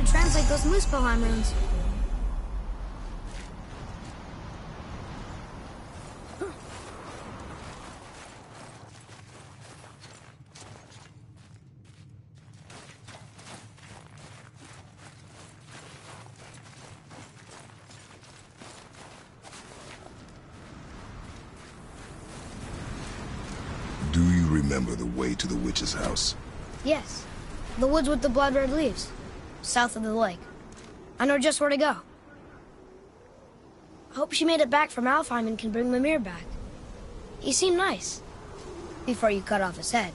to translate those Muspelheim runes. Do you remember the way to the witch's house? Yes. The woods with the blood-red leaves. South of the lake. I know just where to go. I hope she made it back from Alfheim and can bring Mimir back. He seemed nice. Before you cut off his head.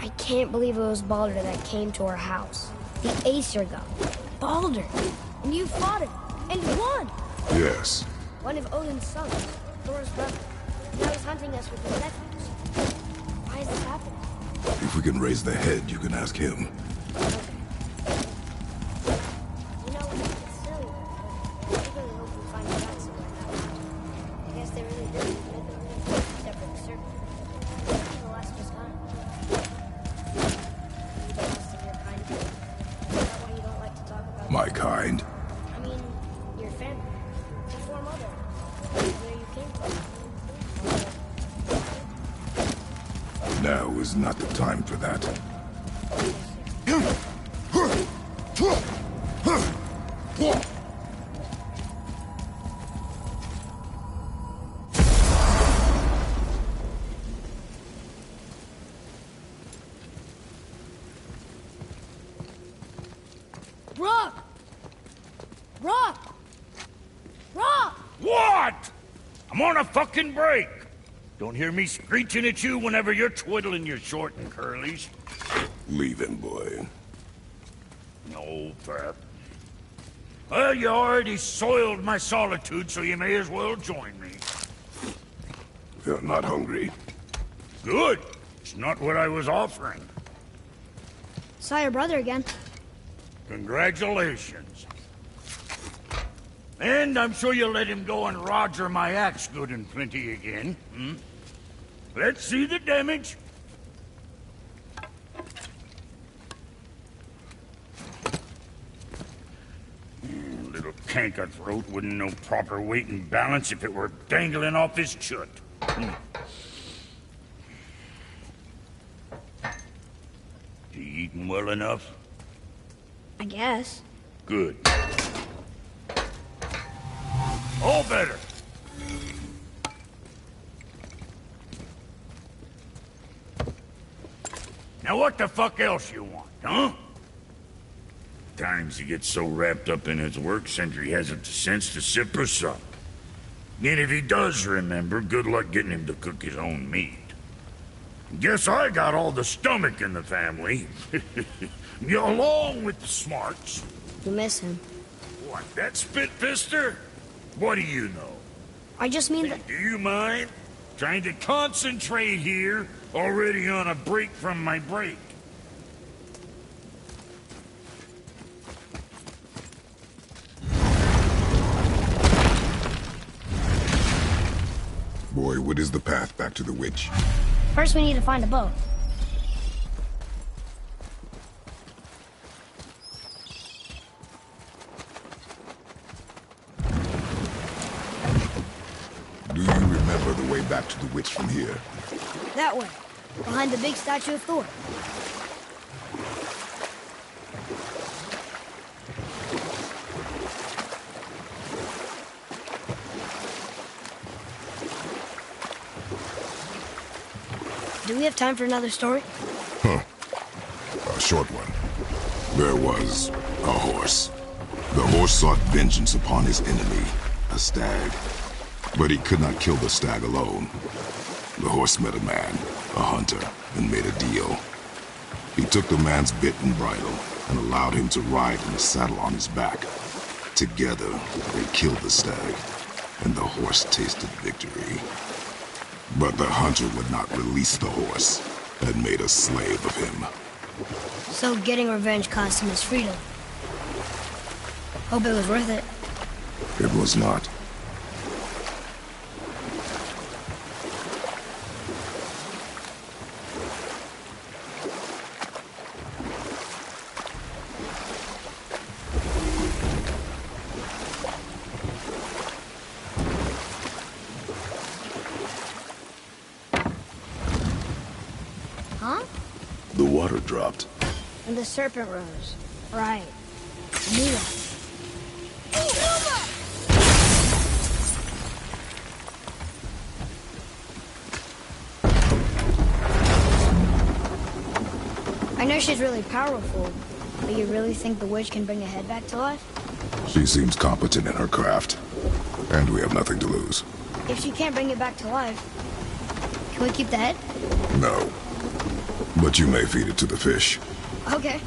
I can't believe it was Baldur that came to our house. The Aesir god. Baldur! And you fought him! And won! Yes. One of Odin's sons, Thor's brother. Now he's hunting us with his nephews. Why is this happening? If we can raise the head, you can ask him. Okay. You know, it's silly, but I really hope we find a back somewhere now. I guess they really did live in a separate circle. The last was gone. You don't listen to your kind. Is that why you don't like to talk about My kind? I mean, your family. Before mother. Where you came from. Now is not the time for that. Rock! Rock! Rock! What? I'm on a fucking break. Don't hear me screeching at you whenever you're twiddling your short and curlies. Leave him, boy. No, Pep. Well, you already soiled my solitude, so you may as well join me. You're not hungry. Good. It's not what I was offering. Saw your brother again. Congratulations. And I'm sure you'll let him go and Roger my axe good and plenty again. Hmm? Let's see the damage. Little canker-throat wouldn't know proper weight and balance if it were dangling off his chut. You eating well enough? I guess. Good. All better. Now what the fuck else you want, huh? Times he gets so wrapped up in his work, Sentry hasn't the sense to sip or sup. And if he does remember, good luck getting him to cook his own meat. Guess I got all the stomach in the family. Along with the smarts. You miss him. What, that spit-fister? What do you know? I just mean that... Do you mind? Trying to concentrate here, already on a break from my break. Boy, what is the path back to the witch? First we need to find a boat. discover the way back to the witch from here. That way, behind the big statue of Thor. Do we have time for another story? A short one. There was a horse. The horse sought vengeance upon his enemy, a stag. But he could not kill the stag alone. The horse met a man, a hunter, and made a deal. He took the man's bit and bridle and allowed him to ride in a saddle on his back. Together, they killed the stag, and the horse tasted victory. But the hunter would not release the horse and made a slave of him. So getting revenge cost him his freedom. Hope it was worth it. It was not. Huh? The water dropped. And the serpent rose. Right. Knew that. I know she's really powerful, but you really think the witch can bring a head back to life? She seems competent in her craft, and we have nothing to lose. If she can't bring it back to life, can we keep the head? No. But you may feed it to the fish. Okay.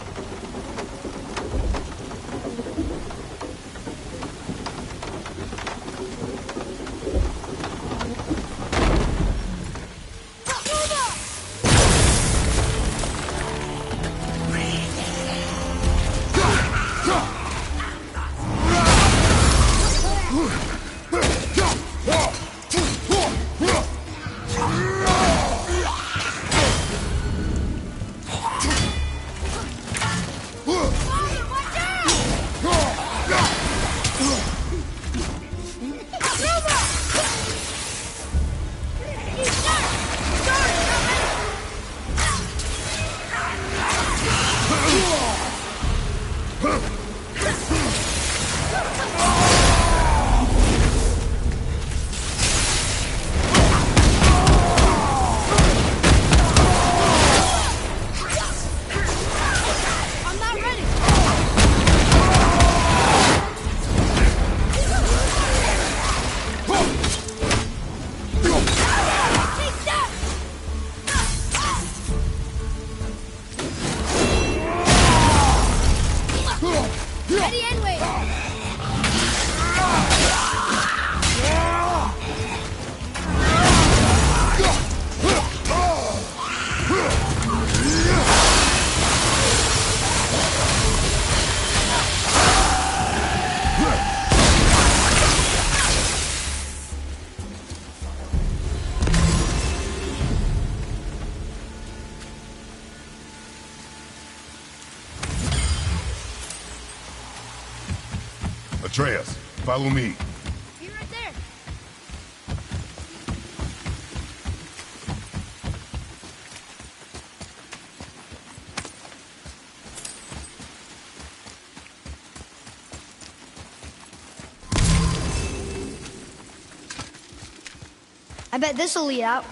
Atreus, follow me. Be right there. I bet this'll lead out.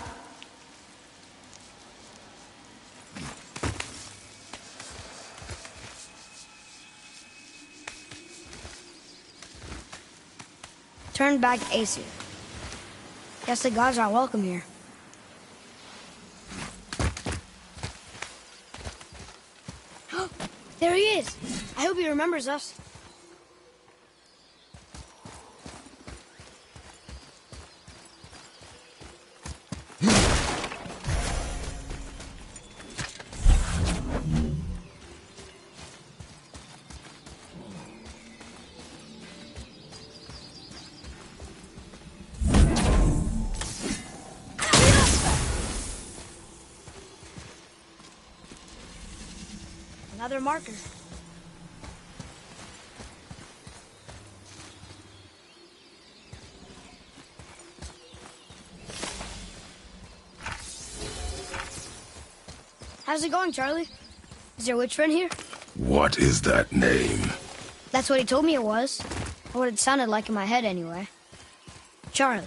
Turn back Aesir. Guess the gods aren't welcome here. There he is! I hope he remembers us. Another marker. How's it going, Charlie? Is your witch friend here? What is that name? That's what he told me it was. Or what it sounded like in my head, anyway. Charlie.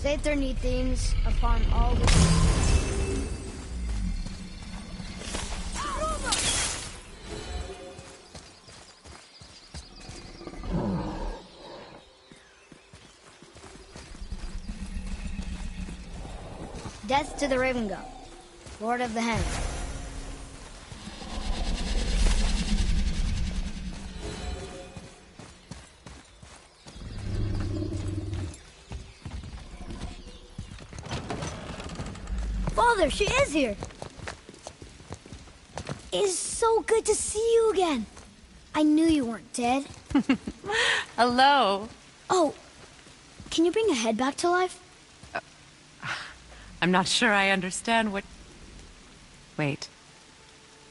Saith their neat things upon all the... Death to the Raven God, Lord of the Hen. Father, she is here. It is so good to see you again. I knew you weren't dead. Hello. Oh, can you bring a head back to life? I'm not sure I understand what... Wait.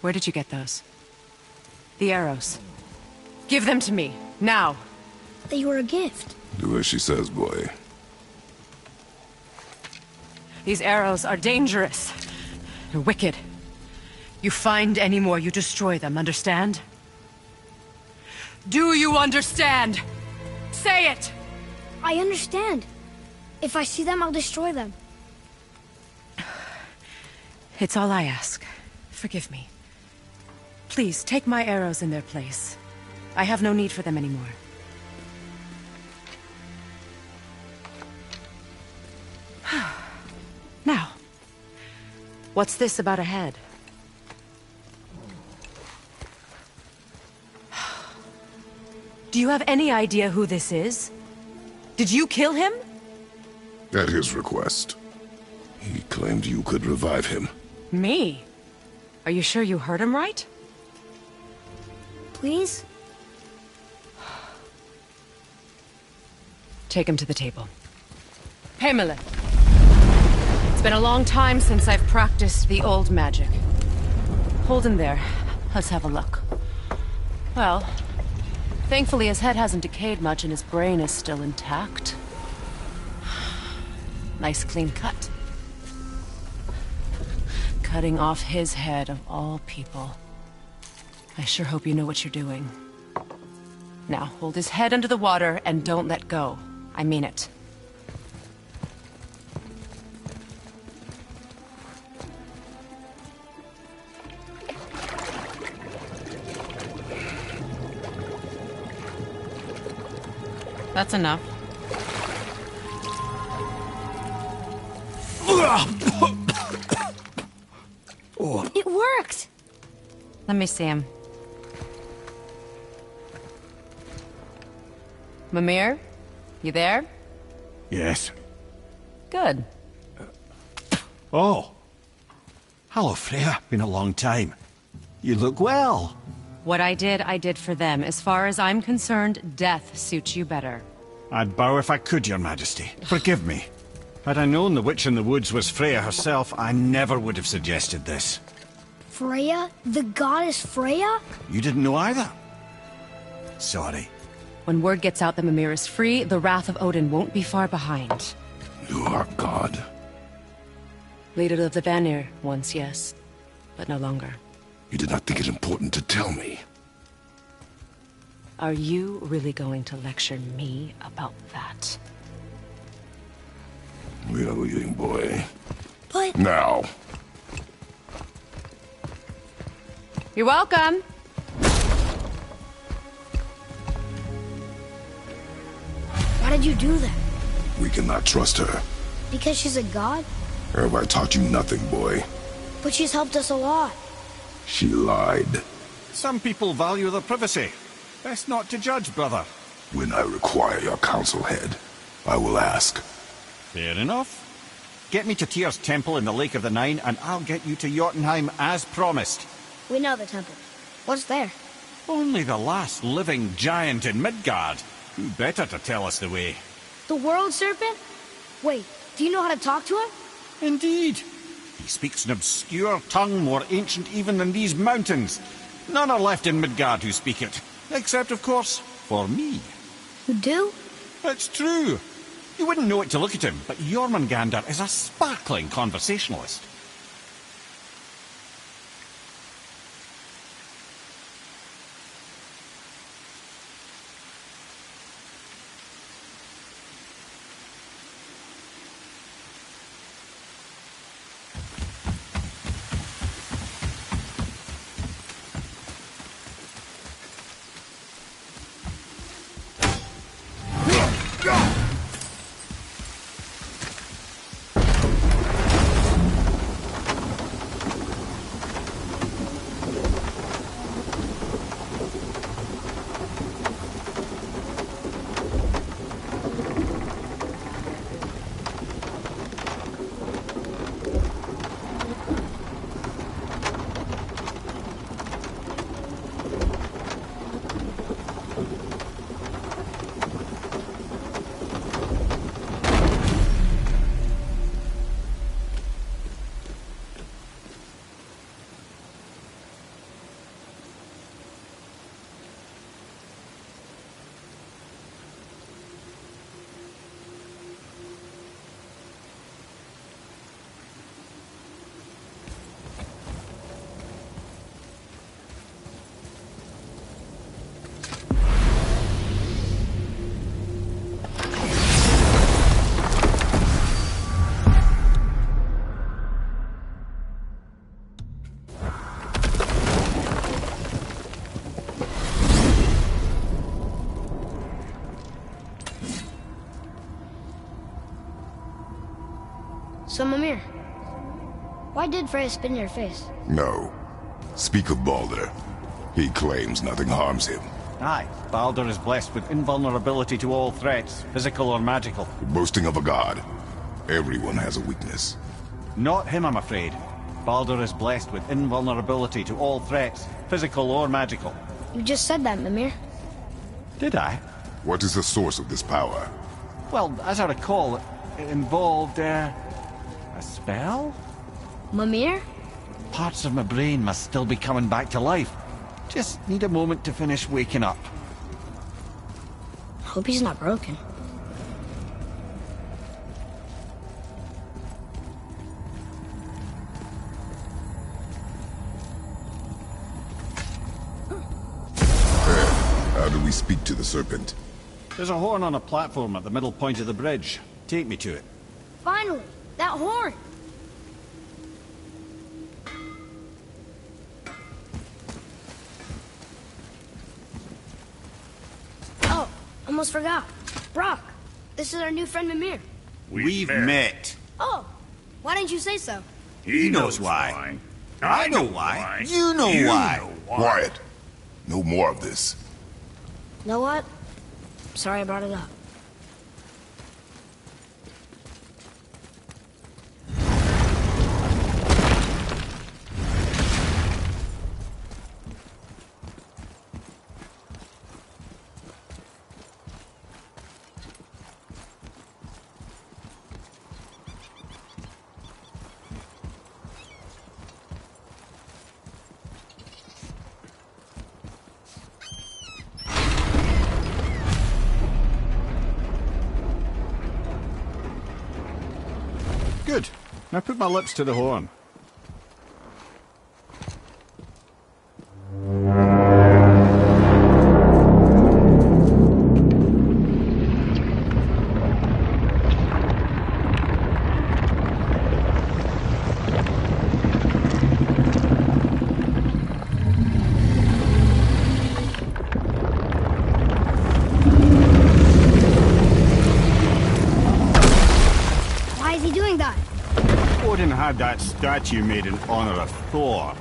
Where did you get those? The arrows. Give them to me, now. They were a gift. Do as she says, boy. These arrows are dangerous. They're wicked. You find any more, you destroy them, understand? Do you understand? Say it! I understand. If I see them, I'll destroy them. It's all I ask. Forgive me. Please, take my arrows in their place. I have no need for them anymore. Now, what's this about a head? Do you have any idea who this is? Did you kill him? At his request. He claimed you could revive him. Me? Are you sure you heard him right? Please? Take him to the table. Pamela. It's been a long time since I've practiced the old magic. Hold him there. Let's have a look. Well, thankfully his head hasn't decayed much and his brain is still intact. Nice clean cut. Cutting off his head of all people. I sure hope you know what you're doing. Now, hold his head under the water and don't let go. I mean it. That's enough. Let me see him. Mimir? You there? Yes. Good. Oh. Hello, Freya. Been a long time. You look well. What I did for them. As far as I'm concerned, death suits you better. I'd bow if I could, Your Majesty. Forgive me. Had I known the witch in the woods was Freya herself, I never would have suggested this. Freya? The goddess Freya? You didn't know either? Sorry. When word gets out that Mimir is free, the wrath of Odin won't be far behind. You are God. Leader of the Vanir, once yes, but no longer. You did not think it important to tell me. Are you really going to lecture me about that? We are leaving, boy. But... Now. You're welcome. Why did you do that? We cannot trust her. Because she's a god? Or have I taught you nothing, boy? But she's helped us a lot. She lied. Some people value their privacy. Best not to judge, brother. When I require your council head, I will ask. Fair enough. Get me to Tyr's temple in the Lake of the Nine, and I'll get you to Jotunheim as promised. We know the temple. What's there? Only the last living giant in Midgard. Who better to tell us the way? The world serpent? Wait, do you know how to talk to him? Indeed. He speaks an obscure tongue more ancient even than these mountains. None are left in Midgard who speak it. Except, of course, for me. You do? It's true. You wouldn't know it to look at him, but Jormungandr is a sparkling conversationalist. So, Mimir, why did Freya spit in your face? No. Speak of Baldur. He claims nothing harms him. Aye, Baldur is blessed with invulnerability to all threats, physical or magical. Boasting of a god. Everyone has a weakness. Not him, I'm afraid. Baldur is blessed with invulnerability to all threats, physical or magical. You just said that, Mimir. Did I? What is the source of this power? Well, as I recall, it involved, a spell? Mimir? Parts of my brain must still be coming back to life. Just need a moment to finish waking up. Hope he's not broken. How do we speak to the serpent? There's a horn on a platform at the middle point of the bridge. Take me to it. Finally! That horn! Oh, almost forgot. Brock, this is our new friend Mimir. We've met. Oh, why didn't you say so? He knows why. I know why. You know why. Quiet. No more of this. You know what? Sorry I brought it up. Good. Now put my lips to the horn. Why is he doing that? Odin had that statue made in honor of Thor.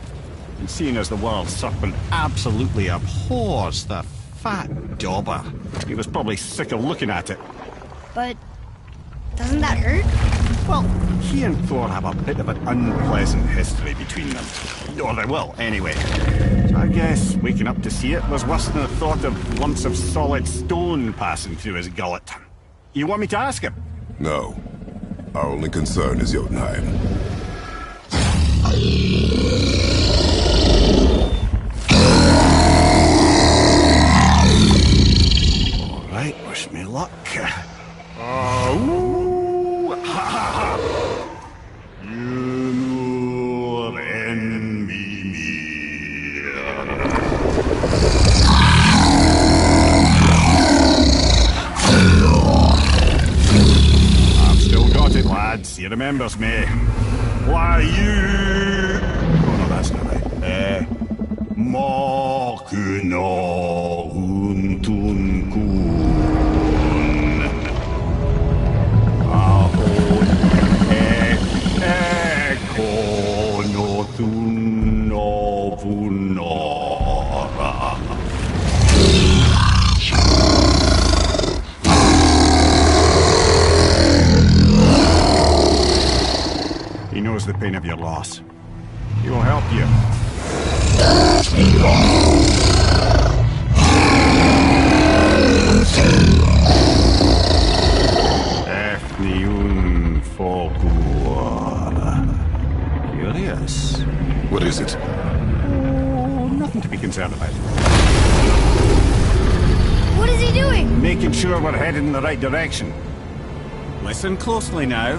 And seeing as the world serpent absolutely abhors the fat dauber, he was probably sick of looking at it. But doesn't that hurt? Well, he and Thor have a bit of an unpleasant history between them. Or they will, anyway. So I guess waking up to see it was worse than the thought of lumps of solid stone passing through his gullet. You want me to ask him? No. Our only concern is Jotunheim. All right, wish me luck. Ooh, ha, ha, ha. You nur envy me. I've still got it, lads. He remembers me. Why you? Oh no, that's not right. Makuna untun kun. Ahon ekonotun novunora. He knows the pain of your loss. He will help you. Efniun Folkur. Curious. What is it? Oh, nothing to be concerned about. What is he doing? Making sure we're headed in the right direction. Listen closely now.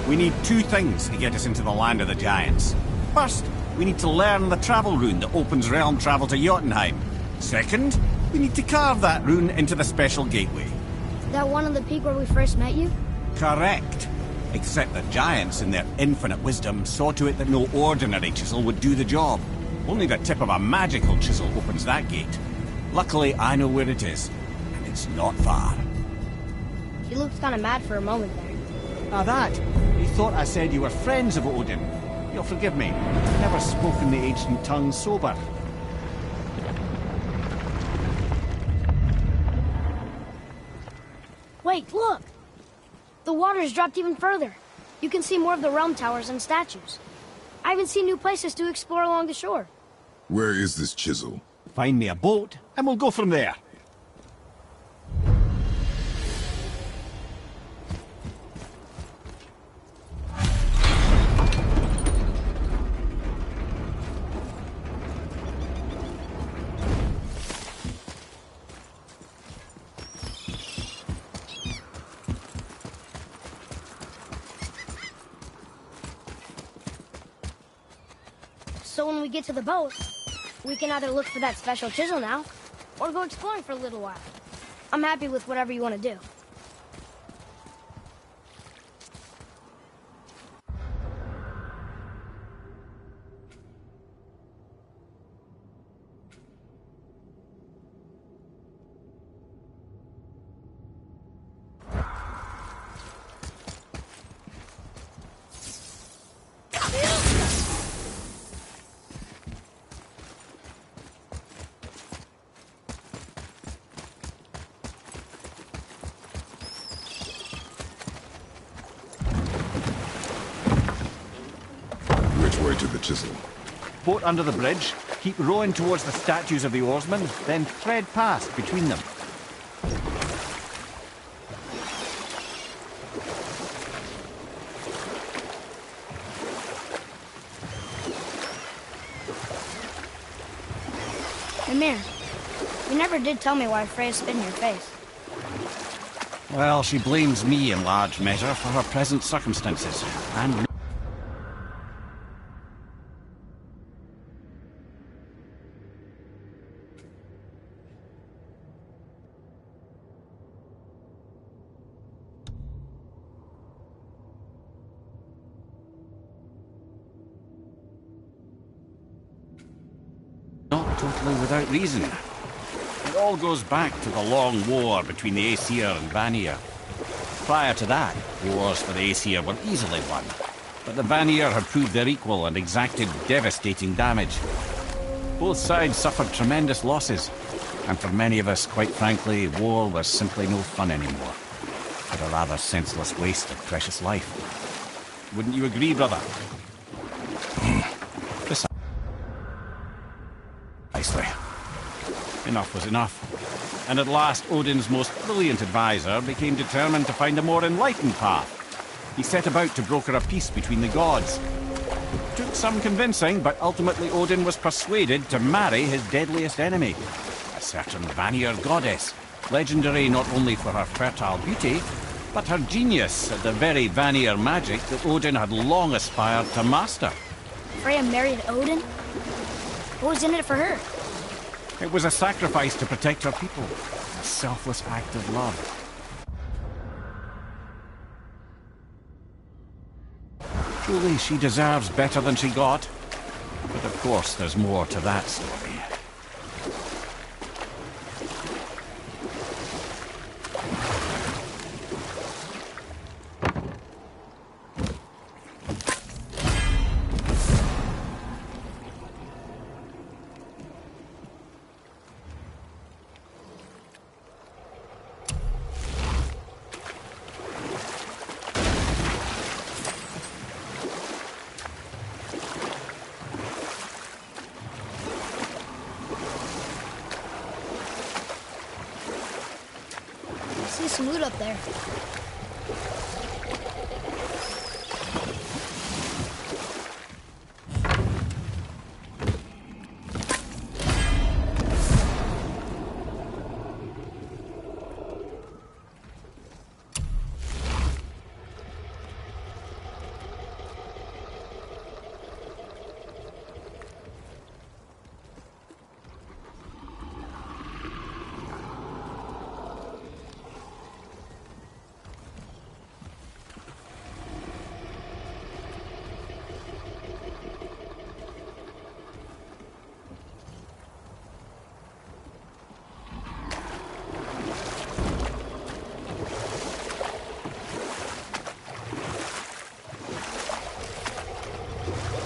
We need two things to get us into the land of the giants. First, we need to learn the travel rune that opens realm travel to Jotunheim. Second, we need to carve that rune into the special gateway. That one on the peak where we first met you? Correct. Except the giants, in their infinite wisdom, saw to it that no ordinary chisel would do the job. Only the tip of a magical chisel opens that gate. Luckily, I know where it is, and it's not far. He looked kind of mad for a moment there. Now that, he thought I said you were friends of Odin. You'll forgive me. I've never spoken the ancient tongue sober. Wait, look! The water's dropped even further. You can see more of the realm towers and statues. I even see new places to explore along the shore. Where is this chisel? Find me a boat, and we'll go from there. So when we get to the boat, we can either look for that special chisel now, or go exploring for a little while. I'm happy with whatever you want to do. to the chisel. Boat under the bridge, keep rowing towards the statues of the oarsmen, then thread past between them. Mimir, you never did tell me why Freya spit in your face. Well, she blames me in large measure for her present circumstances, and not totally without reason. It all goes back to the long war between the Aesir and Vanir. Prior to that, wars for the Aesir were easily won, but the Vanir had proved their equal and exacted devastating damage. Both sides suffered tremendous losses, and for many of us, quite frankly, war was simply no fun anymore, but a rather senseless waste of precious life. Wouldn't you agree, brother? Precisely. Enough was enough. And at last, Odin's most brilliant advisor became determined to find a more enlightened path. He set about to broker a peace between the gods. It took some convincing, but ultimately Odin was persuaded to marry his deadliest enemy, a certain Vanir goddess, legendary not only for her fertile beauty, but her genius at the very Vanir magic that Odin had long aspired to master. Freya married Odin? What was in it for her? It was a sacrifice to protect her people, a selfless act of love. Truly, she deserves better than she got. But of course, there's more to that story. I see some loot up there.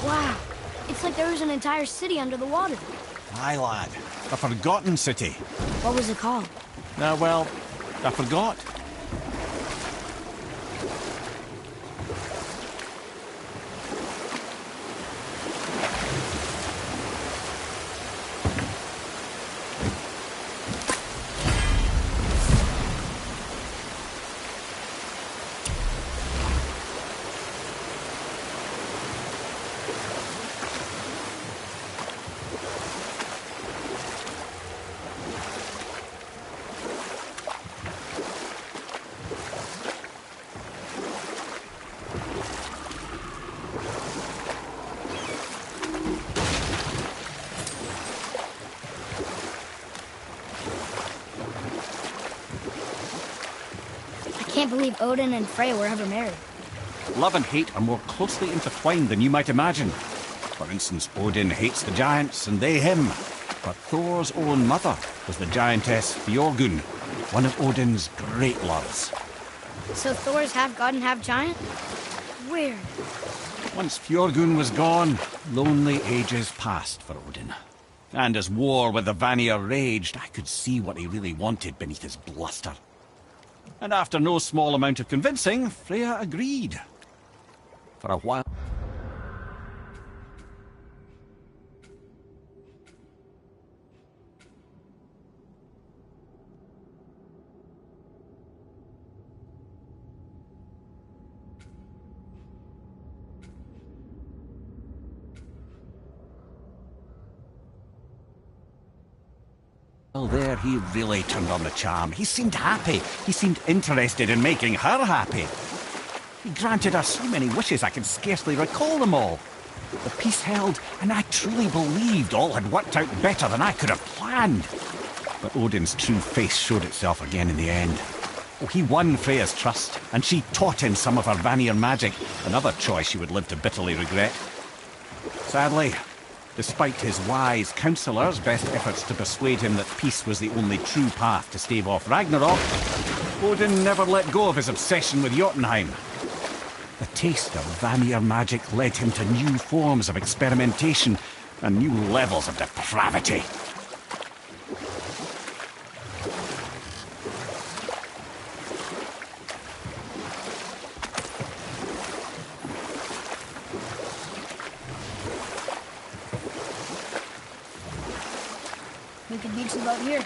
Wow, it's like there was an entire city under the water. Aye, lad. A forgotten city. What was it called? Well, I forgot. I can't believe Odin and Freya were ever married. Love and hate are more closely intertwined than you might imagine. For instance, Odin hates the giants and they him. But Thor's own mother was the giantess Fjorgyn, one of Odin's great loves. So Thor's half god and half giant? Weird. Once Fjorgyn was gone, lonely ages passed for Odin. And as war with the Vanir raged, I could see what he really wanted beneath his bluster. And after no small amount of convincing, Freya agreed. For a while... Well, there he really turned on the charm. He seemed happy. He seemed interested in making her happy. He granted her so many wishes I can scarcely recall them all. The peace held, and I truly believed all had worked out better than I could have planned. But Odin's true face showed itself again in the end. Oh, he won Freya's trust, and she taught him some of her Vanir magic, another choice she would live to bitterly regret. Sadly, despite his wise counselors' best efforts to persuade him that peace was the only true path to stave off Ragnarok, Odin never let go of his obsession with Jotunheim. The taste of Vanir magic led him to new forms of experimentation and new levels of depravity. We could beach about here.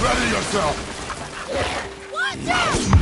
Ready yourself! Watch out!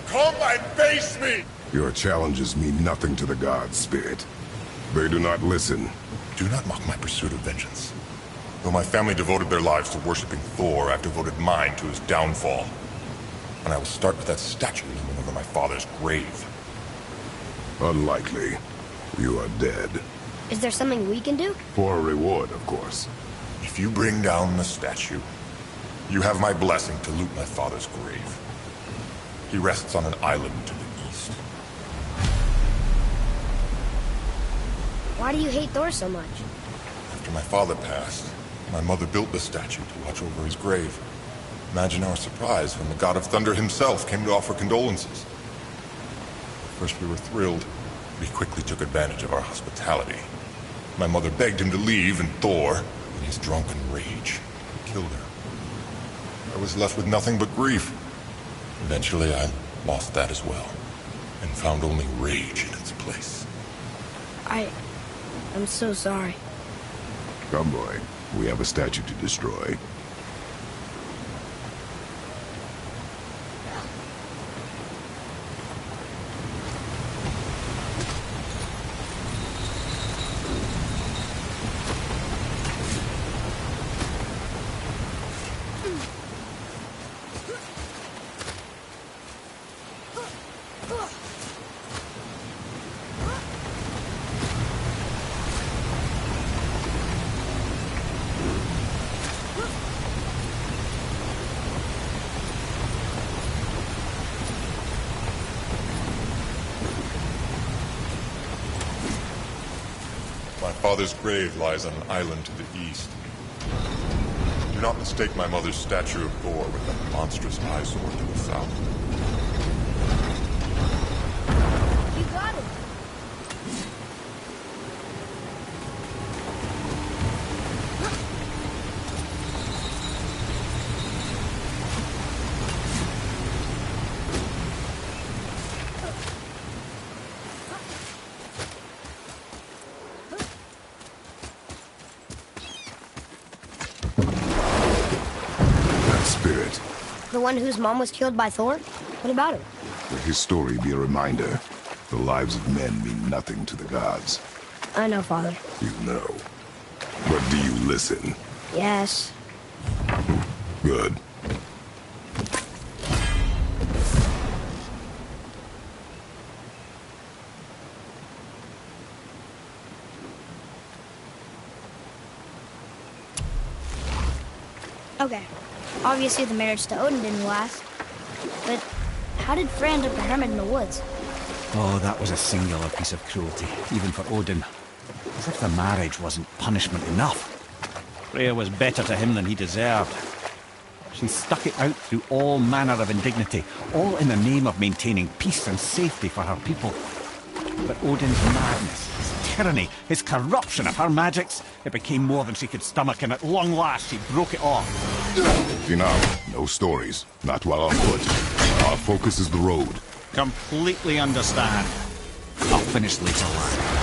Come and face me! Your challenges mean nothing to the gods, Spirit. They do not listen. Do not mock my pursuit of vengeance. Though my family devoted their lives to worshipping Thor, I've devoted mine to his downfall. And I will start with that statue looming over my father's grave. Unlikely. You are dead. Is there something we can do? For a reward, of course. If you bring down the statue, you have my blessing to loot my father's grave. He rests on an island to the east. Why do you hate Thor so much? After my father passed, my mother built the statue to watch over his grave. Imagine our surprise when the God of Thunder himself came to offer condolences. First we were thrilled, but he quickly took advantage of our hospitality. My mother begged him to leave, and Thor, in his drunken rage, killed her. I was left with nothing but grief. Eventually I lost that as well, and found only rage in its place. place. I'm so sorry. Come, boy. We have a statue to destroy. My father's grave lies on an island to the east. Do not mistake my mother's statue of Thor with that monstrous eyesore to the south. You got it. That spirit. The one whose mom was killed by Thor? What about him? Let his story be a reminder. The lives of men mean nothing to the gods. I know, Father. You know. But do you listen? Yes. Good. Okay. Obviously the marriage to Odin didn't last. But how did Frey end up a hermit in the woods? Oh, that was a singular piece of cruelty, even for Odin. As if the marriage wasn't punishment enough. Freya was better to him than he deserved. She stuck it out through all manner of indignity, all in the name of maintaining peace and safety for her people. But Odin's madness, his tyranny, his corruption of her magics, it became more than she could stomach, and at long last she broke it off. Enough. No stories. Not while on foot. Our focus is the road. Completely understand. I'll finish later, lad.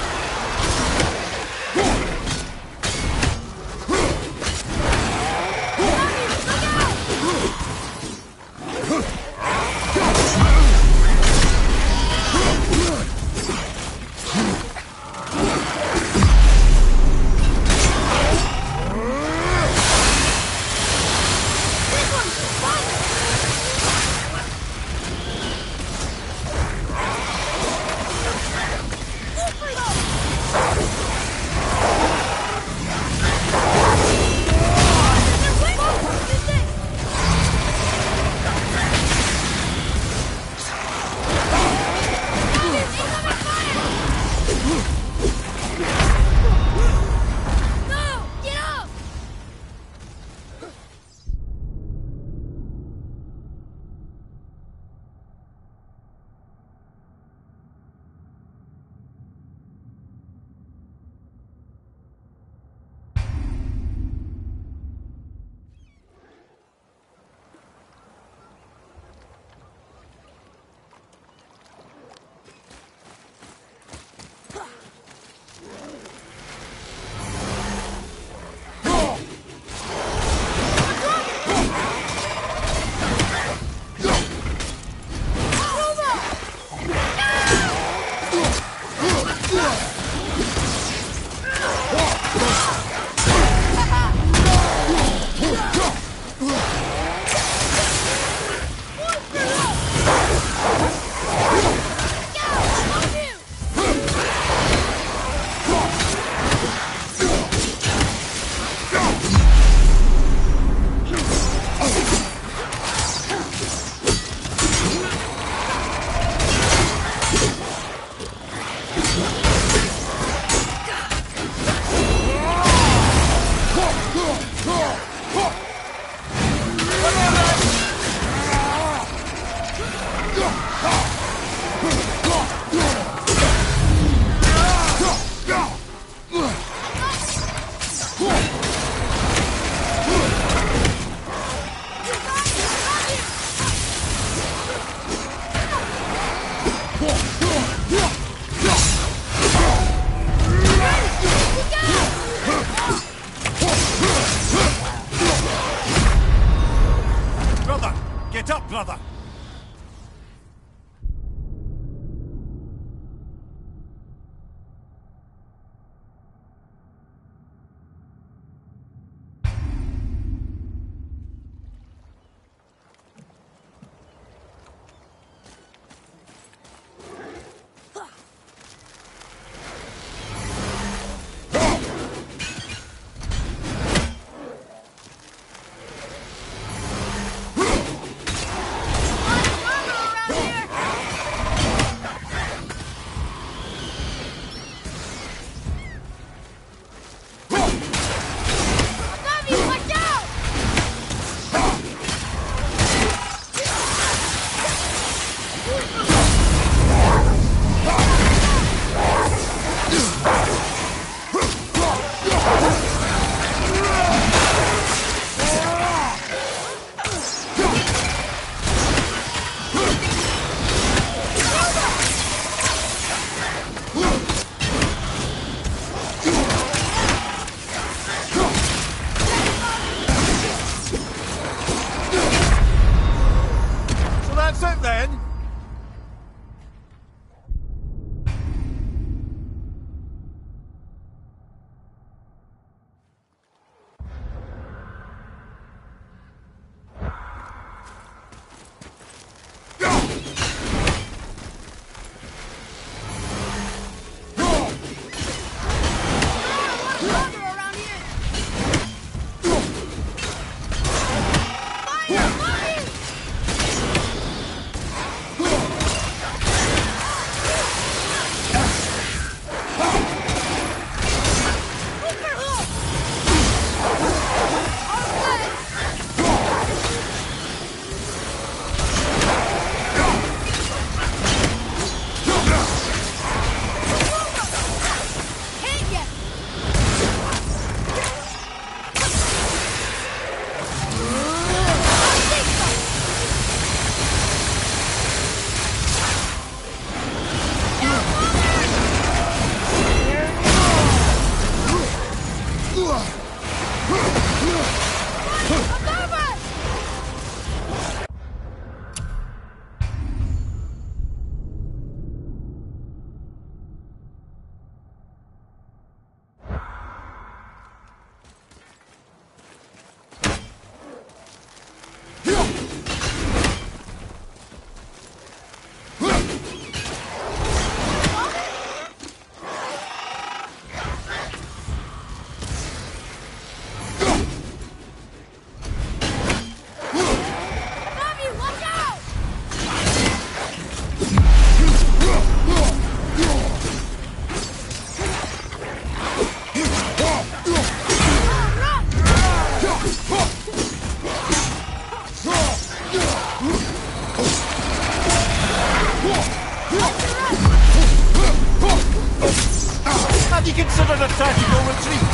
Had you considered a tactical retreat?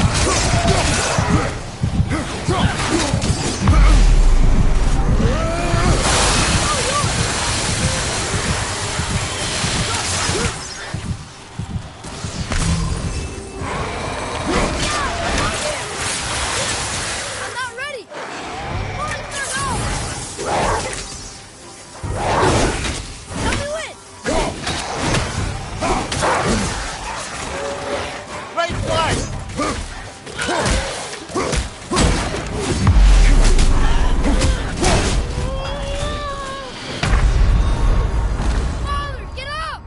I'm not ready! Pulling through now! Let me win! Right flag! Father, get up!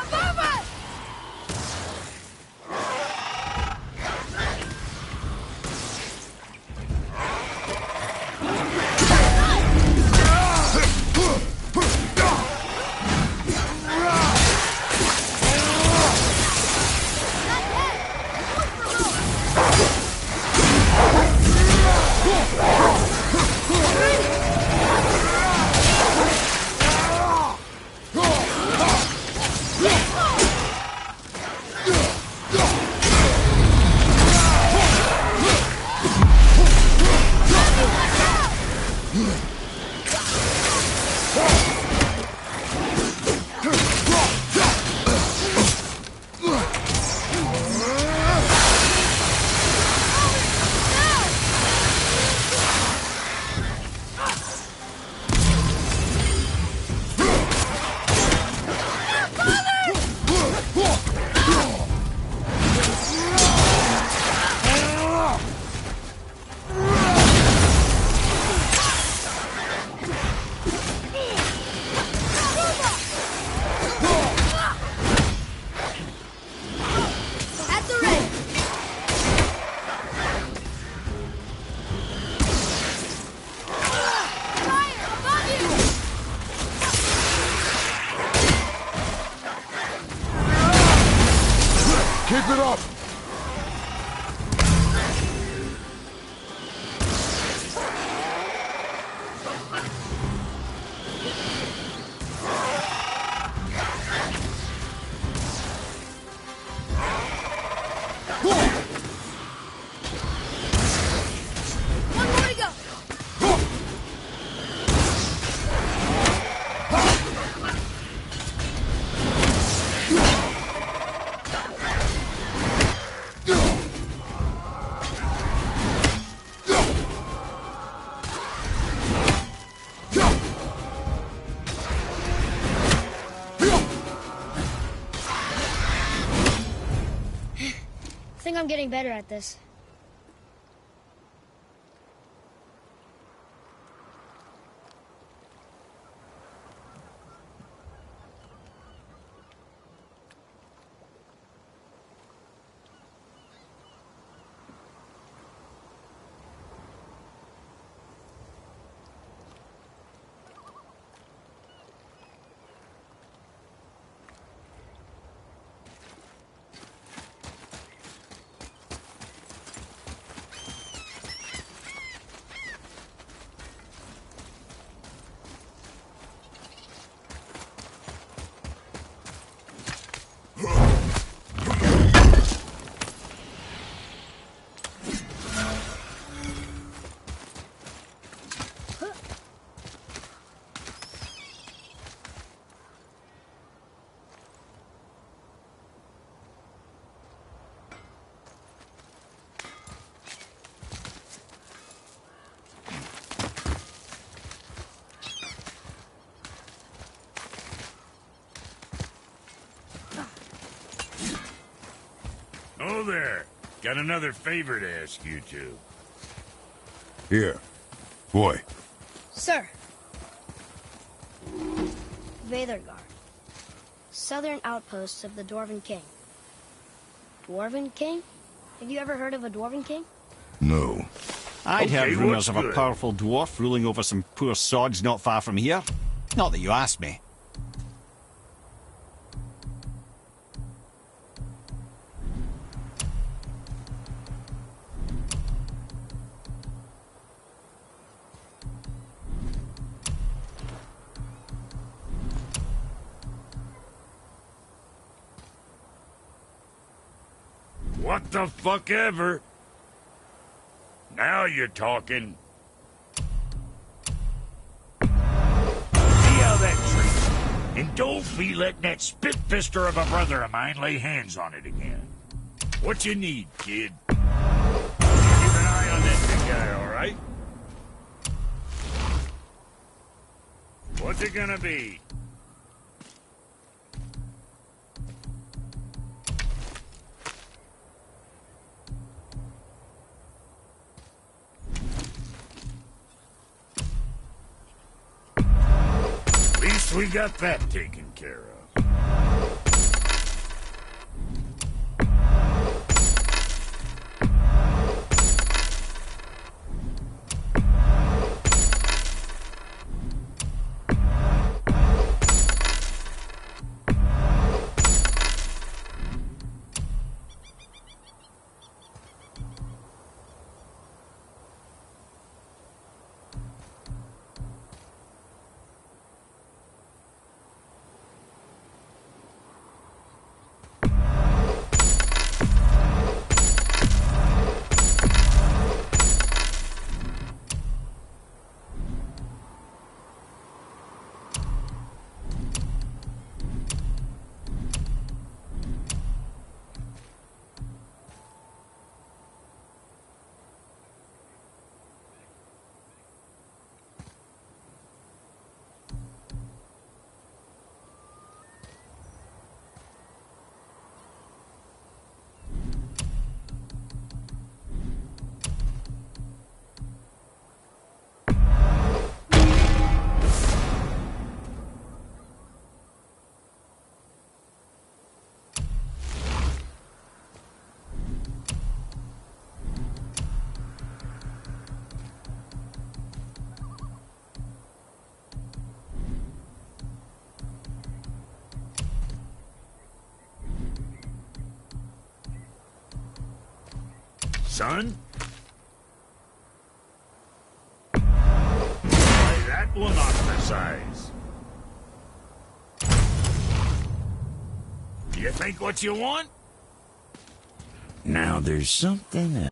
Above us! At the ready! Fire! Above you! Keep it up! One more to go! I think I'm getting better at this. Hello there. Got another favor to ask you two. Here. Boy. Sir. Veathergard. Southern outposts of the Dwarven King. Dwarven King? Have you ever heard of a Dwarven King? No. I'd Okay, heard rumours of what's a good? powerful dwarf ruling over some poor sods not far from here. Not that you asked me. What the fuck ever? Now you're talking. See how that treats you. And don't be letting that spit-fister of a brother of mine lay hands on it again. What you need, kid? Keep an eye on that big guy, all right? What's it gonna be? At least we got that taken care of. Son? Why, that will knock the size. You think what you want? Now there's something else.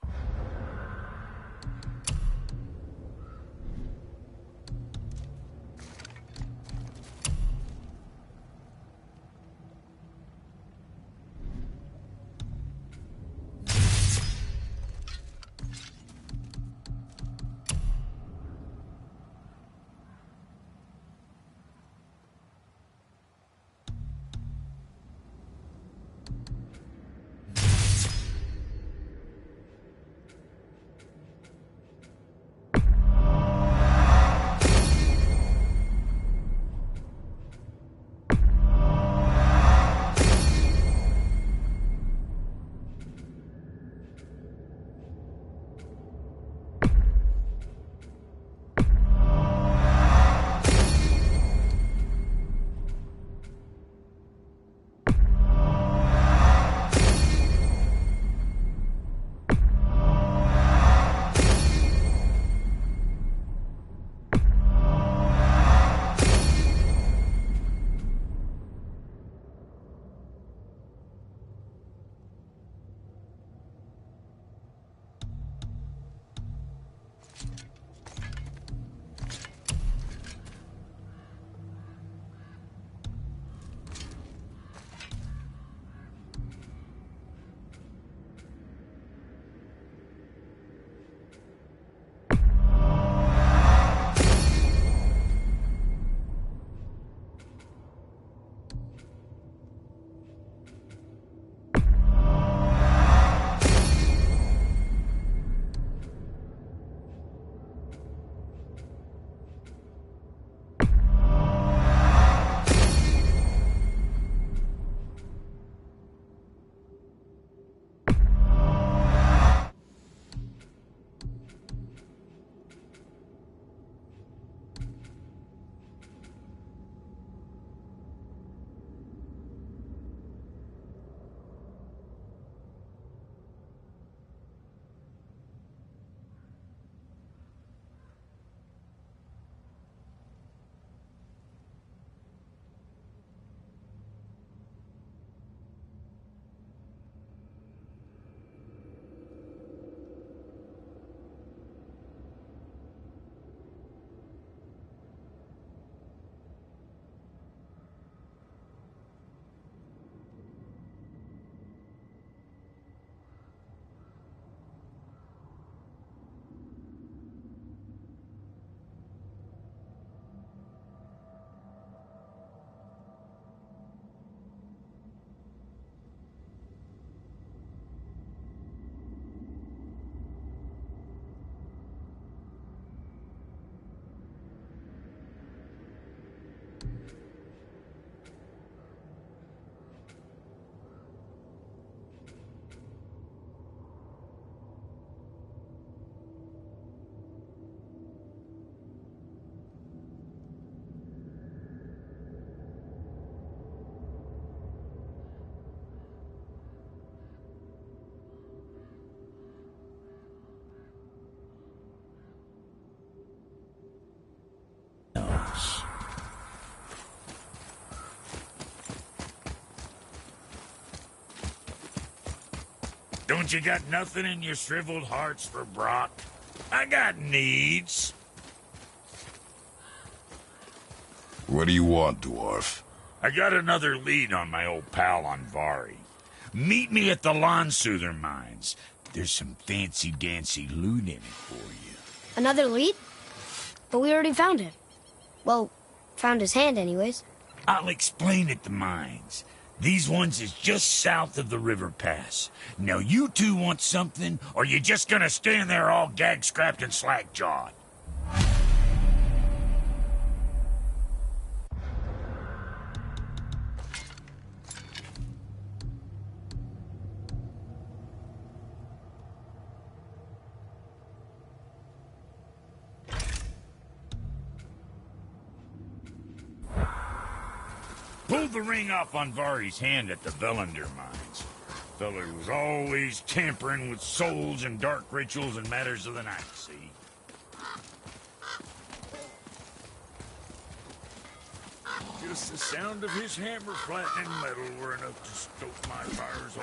Don't you got nothing in your shriveled hearts for Brock? I got needs. What do you want, dwarf? I got another lead on my old pal Andvari. Meet me at the Lawn Soother Mines. There's some fancy-dancy loot in it for you. Another lead? But we already found him. Well, found his hand anyways. I'll explain at the mines. These ones is just south of the river pass. Now you two want something, or you just gonna stand there all gag-scrapped and slack-jawed? Pulled the ring off on Vari's hand at the Velander mines. Feller was always tampering with souls and dark rituals and matters of the night, see? Just the sound of his hammer flattening metal were enough to stoke my fires all.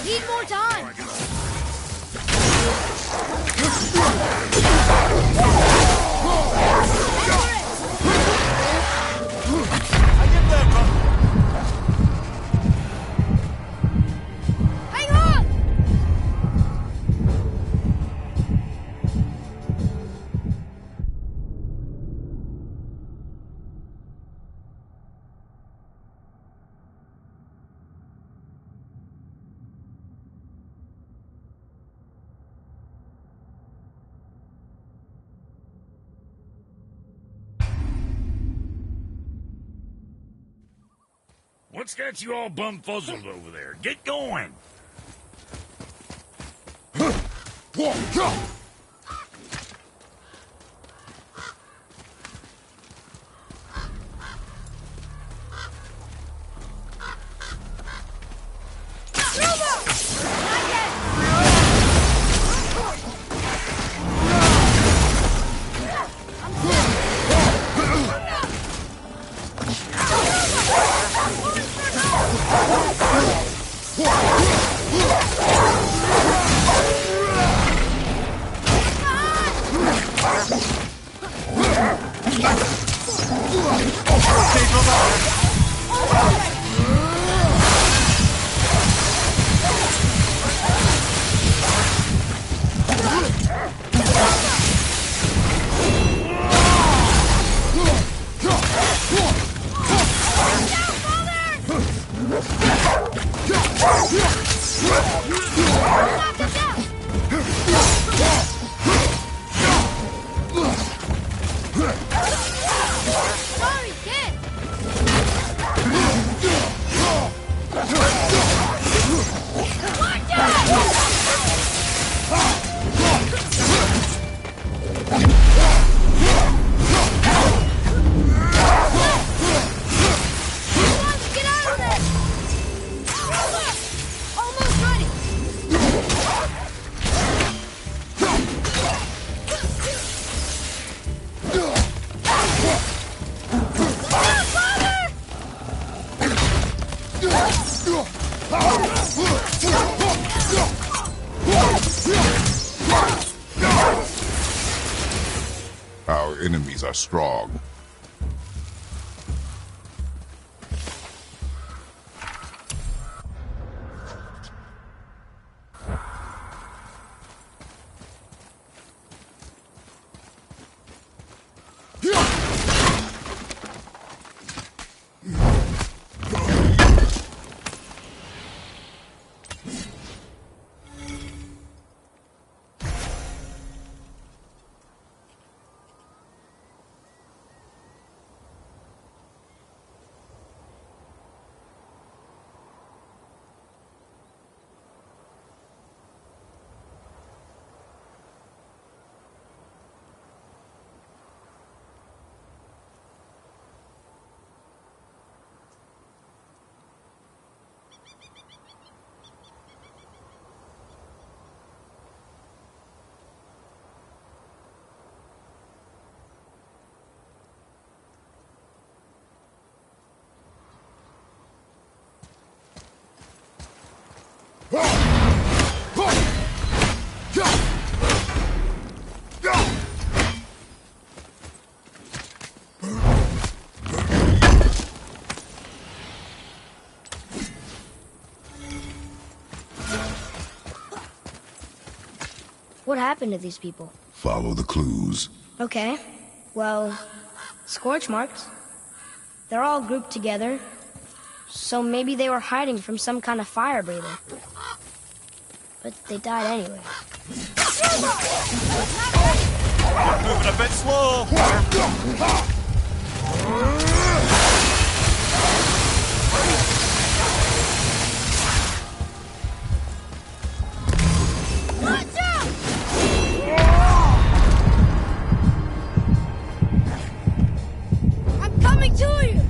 Need more time! Hang on! What's got you all bum-fuzzled over there? Get going! Our enemies are strong. What happened to these people? Follow the clues. Okay. Well, scorch marks. They're all grouped together. So maybe they were hiding from some kind of fire breather. But they died anyway. Moving a bit slow. Watch out! I'm coming to you!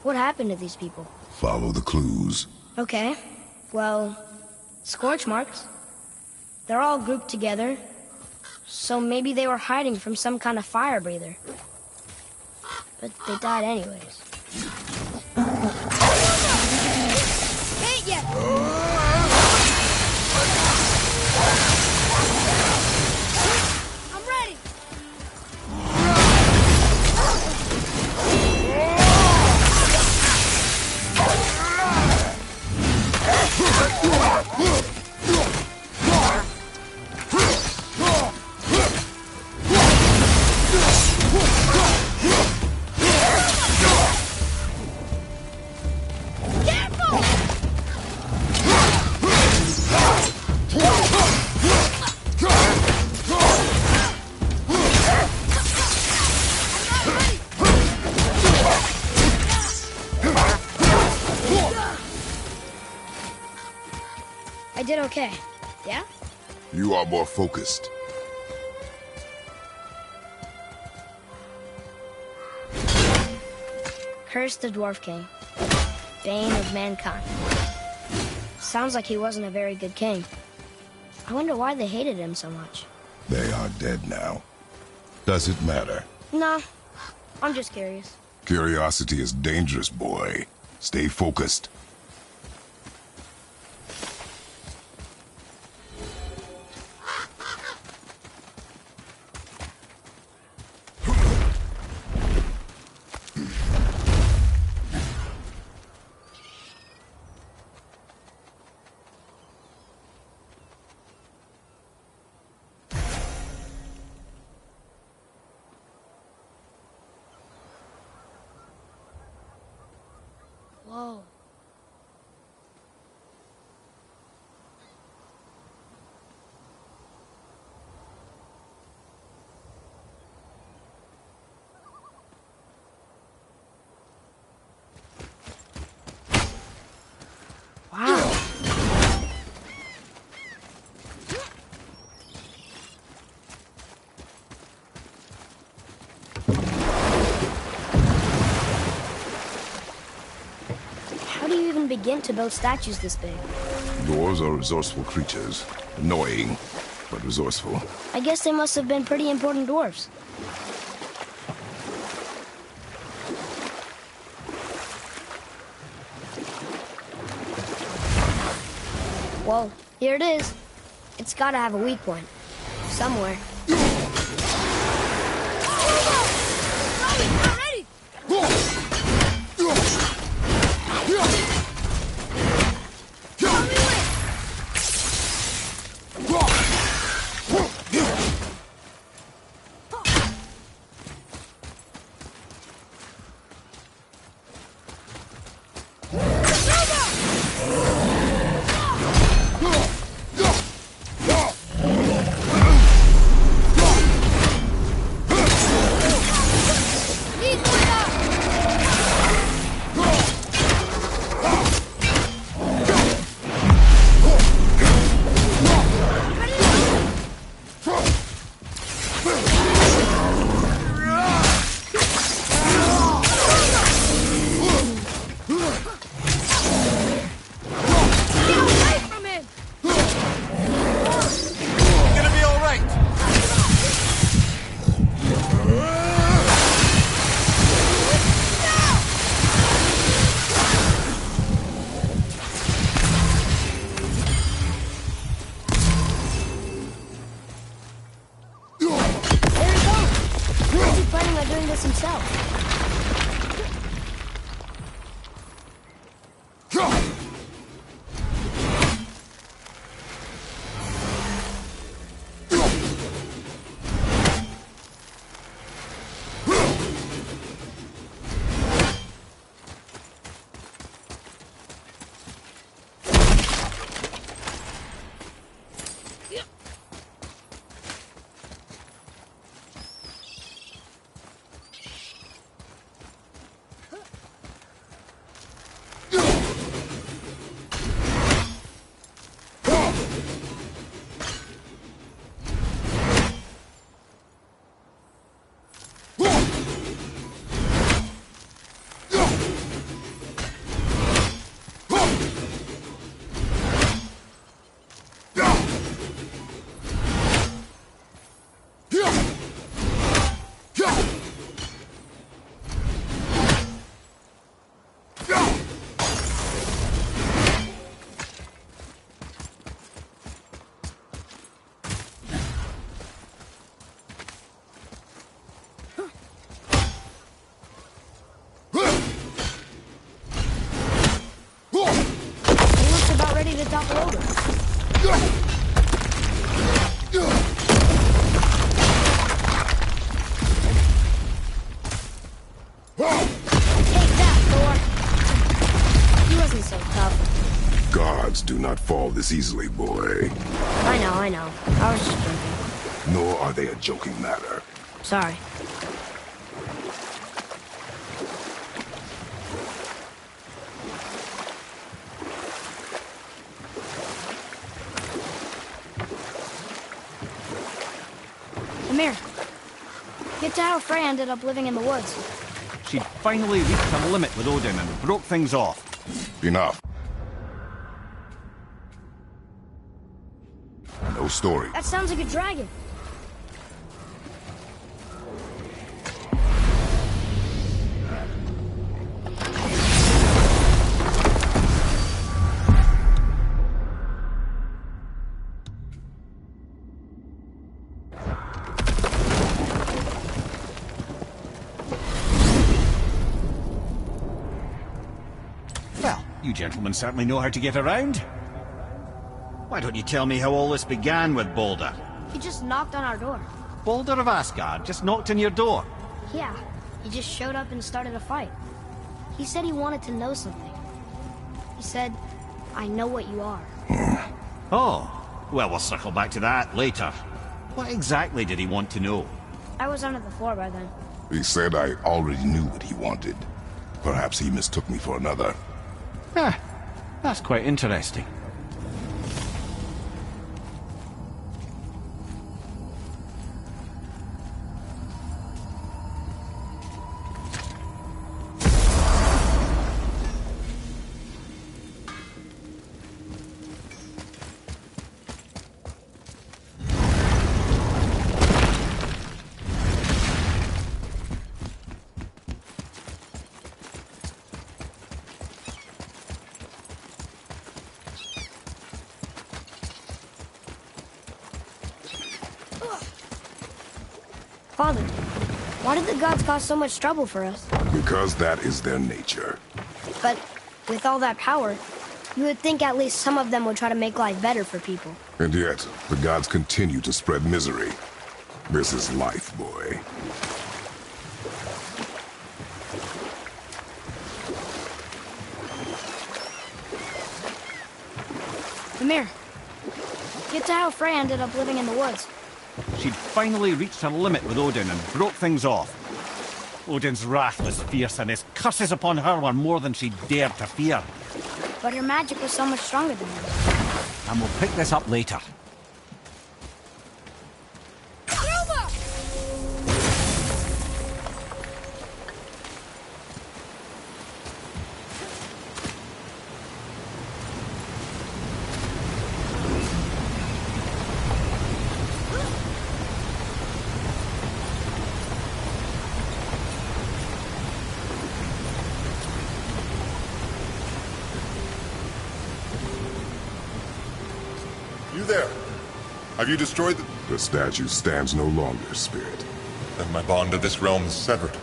What happened to these people? Follow the clues. Okay. Well, scorch marks. They're all grouped together. So maybe they were hiding from some kind of fire breather. But they died anyways. Hit ya! I'm ready! I did okay. Yeah? You are more focused. Curse the Dwarf King. Bane of mankind. Sounds like he wasn't a very good king. I wonder why they hated him so much. They are dead now. Does it matter? No, I'm just curious. Curiosity is dangerous, boy. Stay focused. Whoa. Wow. How do you even begin to build statues this big? Dwarves are resourceful creatures. Annoying, but resourceful. I guess they must have been pretty important dwarves. Well, here it is. It's gotta have a weak point. Somewhere. topple over. Take that, Thor. He wasn't so tough. Gods do not fall this easily, boy. I know. I was just joking. Nor are they a joking matter. Sorry. Come here. Get to how Frey ended up living in the woods. She'd finally reached her limit with Odin and broke things off. Enough. No story. That sounds like a dragon. Well, you gentlemen certainly know how to get around. Why don't you tell me how all this began with Baldur? He just knocked on our door. Baldur of Asgard just knocked on your door. Yeah, he just showed up and started a fight. He said he wanted to know something. He said, I know what you are. Oh, well, we'll circle back to that later. What exactly did he want to know? I was under the floor by then. He said I already knew what he wanted. Perhaps he mistook me for another. Ah, that's quite interesting. Father, Why did the gods cause so much trouble for us? Because that is their nature. But with all that power, you would think at least some of them would try to make life better for people. And yet, the gods continue to spread misery. This is life, boy. Mimir, get to how Frey ended up living in the woods. She'd finally reached her limit with Odin and broke things off. Odin's wrath was fierce, and his curses upon her were more than she dared to fear. But her magic was so much stronger than his. And we'll pick this up later. You there? Have you destroyed the... The statue stands no longer, Spirit. Then my bond to this realm is severed.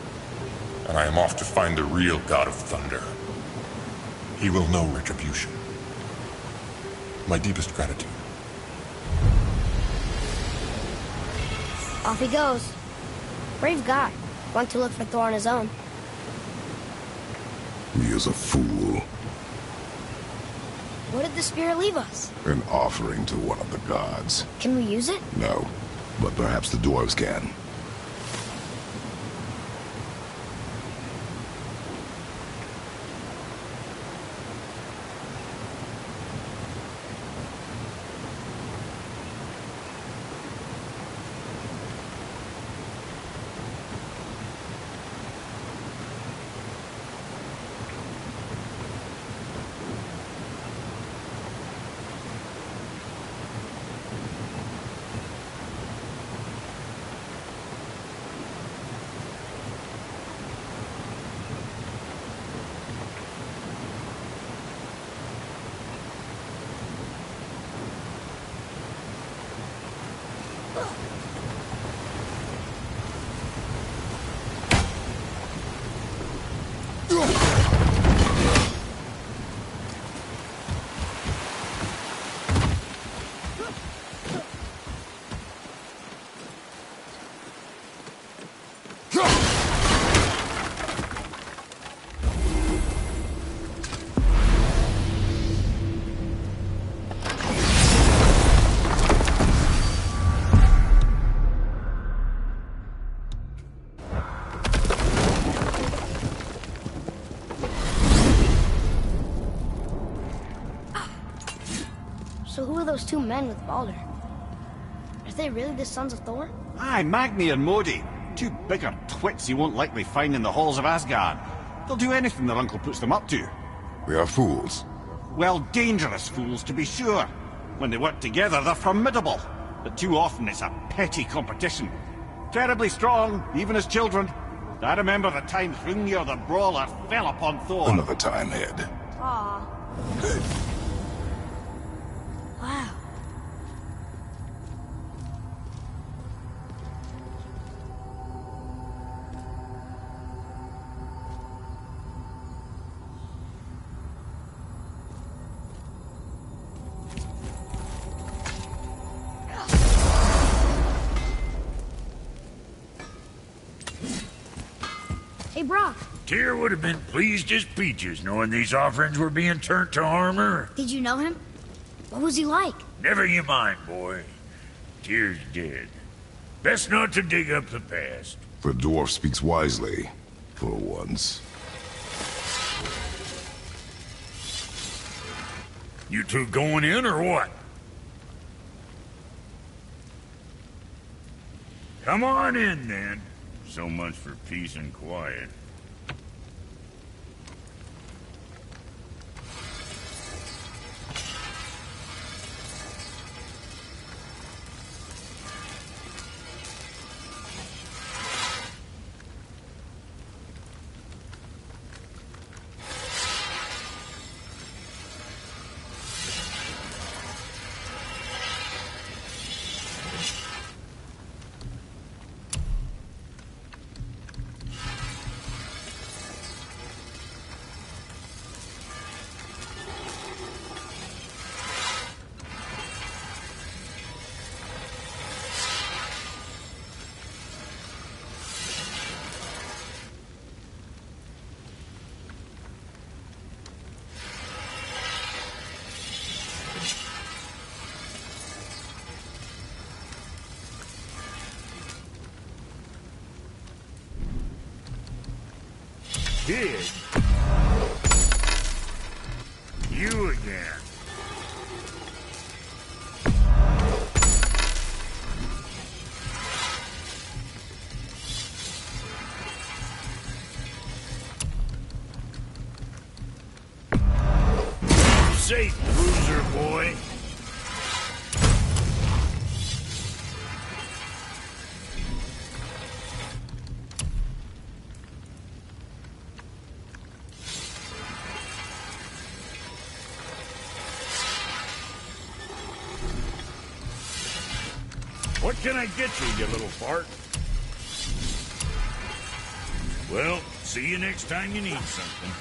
And I am off to find the real God of Thunder. He will know retribution. My deepest gratitude. Off he goes. Brave guy. One to look for Thor on his own. He is a fool. What did the spirit leave us? An offering to one of the gods. Can we use it? No, but perhaps the dwarves can. So who are those two men with Baldur? Are they really the sons of Thor? Aye, Magni and Modi. Two bigger twits you won't likely find in the halls of Asgard. They'll do anything their uncle puts them up to. They are fools. Well, dangerous fools, to be sure. When they work together, they're formidable. But too often it's a petty competition. Terribly strong, even as children. I remember the time Hrungnir the Brawler fell upon Thor. Another time, Head. Aw. Wow. Hey, Brock. Tyr would have been pleased as peaches knowing these offerings were being turned to armor. Did you know him? What was he like? Never you mind, boy. Tyr's dead. Best not to dig up the past. The dwarf speaks wisely, for once. You two going in or what? Come on in, then. So much for peace and quiet. did. You again. Safe, bruiser boy. What can I get you, you little fart? Well, see you next time you need something.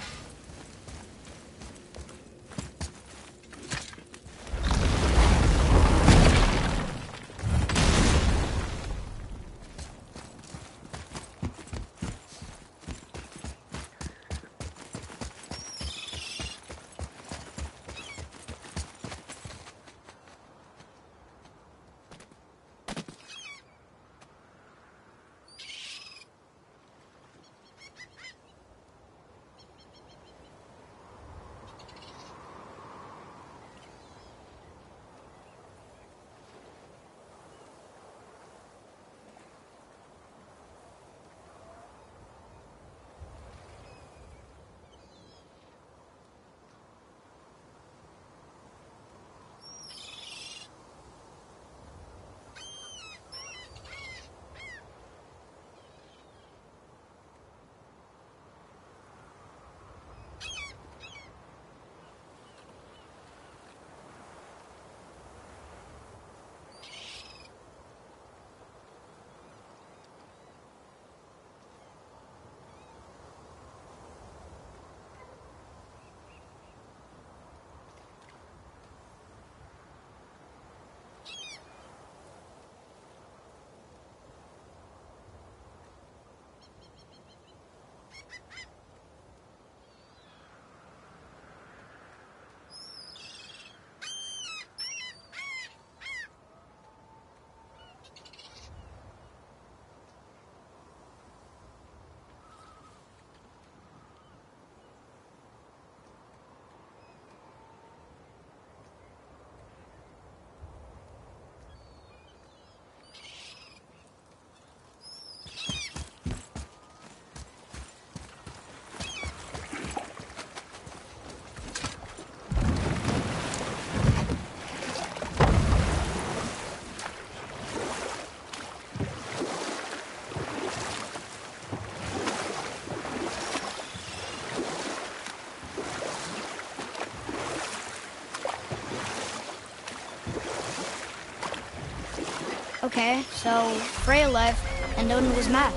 Okay, so Freya left, and Odin was mad.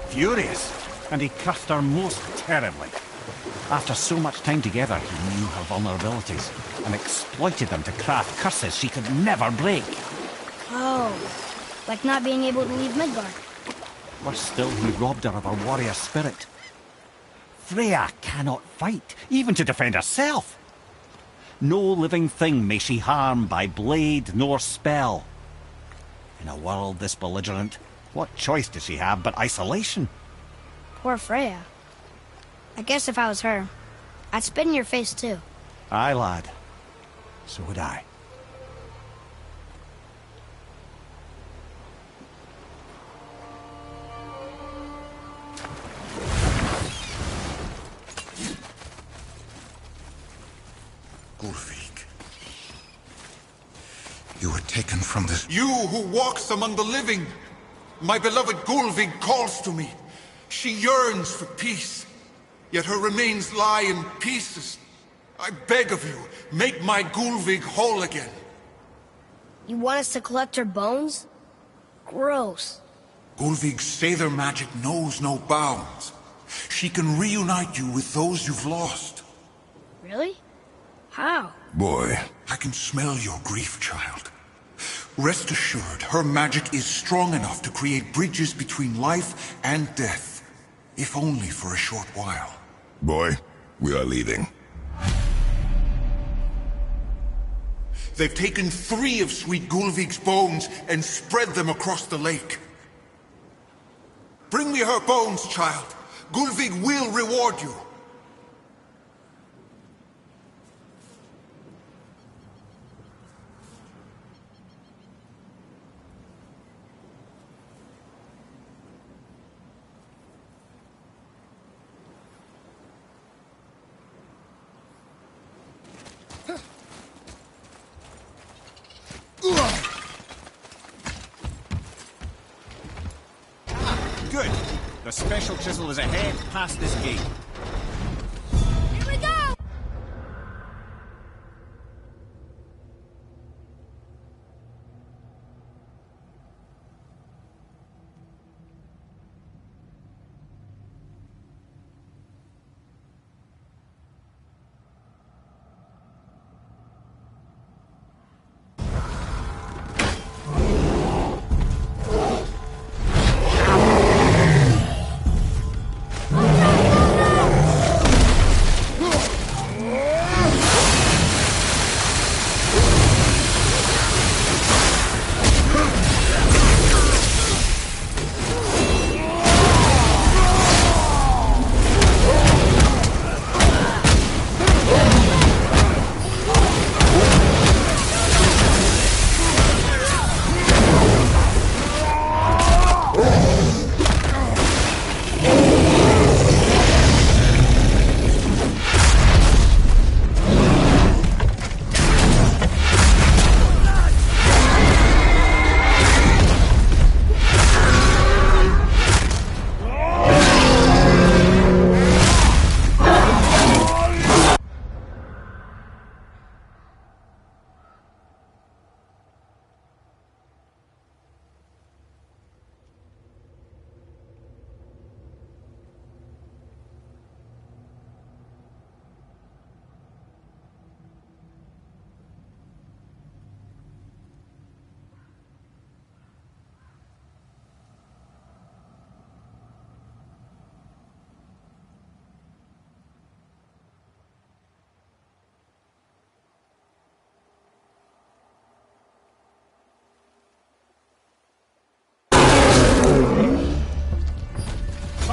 Furious, and he cursed her most terribly. After so much time together, he knew her vulnerabilities and exploited them to craft curses she could never break. Oh, like not being able to leave Midgard. Worse still, he robbed her of her warrior spirit. Freya cannot fight, even to defend herself. No living thing may she harm by blade nor spell. In a world this belligerent, what choice does she have but isolation? Poor Freya. I guess if I was her, I'd spit in your face too. Aye, lad. So would I. Gullveig. You were taken from this... You who walks among the living! My beloved Gullveig calls to me. She yearns for peace, yet her remains lie in pieces. I beg of you, make my Gullveig whole again. You want us to collect her bones? Gross. Gullveig's Seidr magic knows no bounds. She can reunite you with those you've lost. Really? How? Boy. I can smell your grief, child. Rest assured, her magic is strong enough to create bridges between life and death, if only for a short while. Boy, we are leaving. They've taken 3 of Sweet Gullveig's bones and spread them across the lake. Bring me her bones, child. Gullveig will reward you. Good. The special chisel is ahead past this gate. Here we go!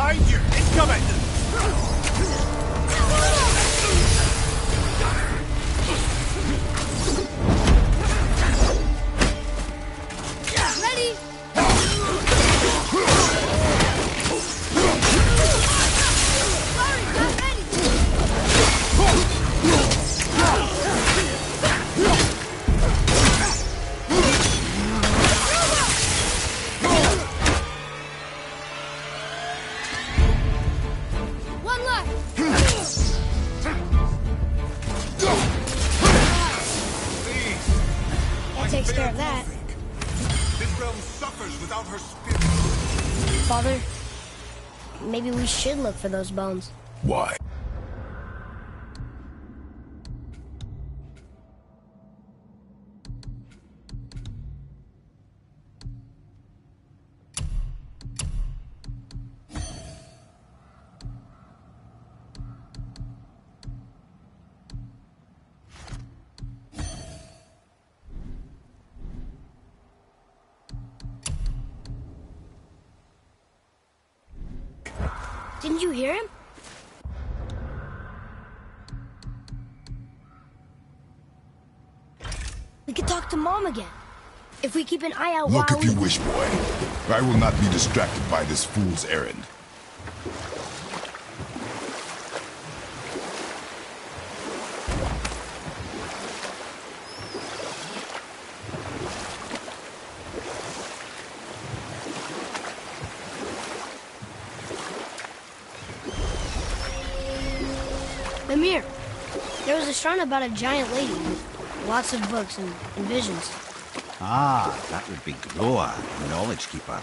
Behind you! Incoming! Ready? Sorry, not ready. One left. That takes care of that. This realm suffers without her spirit. Father, maybe we should look for those bones. Why? Didn't you hear him? We could talk to Mom again. If we keep an eye out Look while if you wish, boy. I will not be distracted by this fool's errand. Mimir, there was a shrine about a giant lady with lots of books and visions. Ah, that would be Groa, the Knowledge Keeper.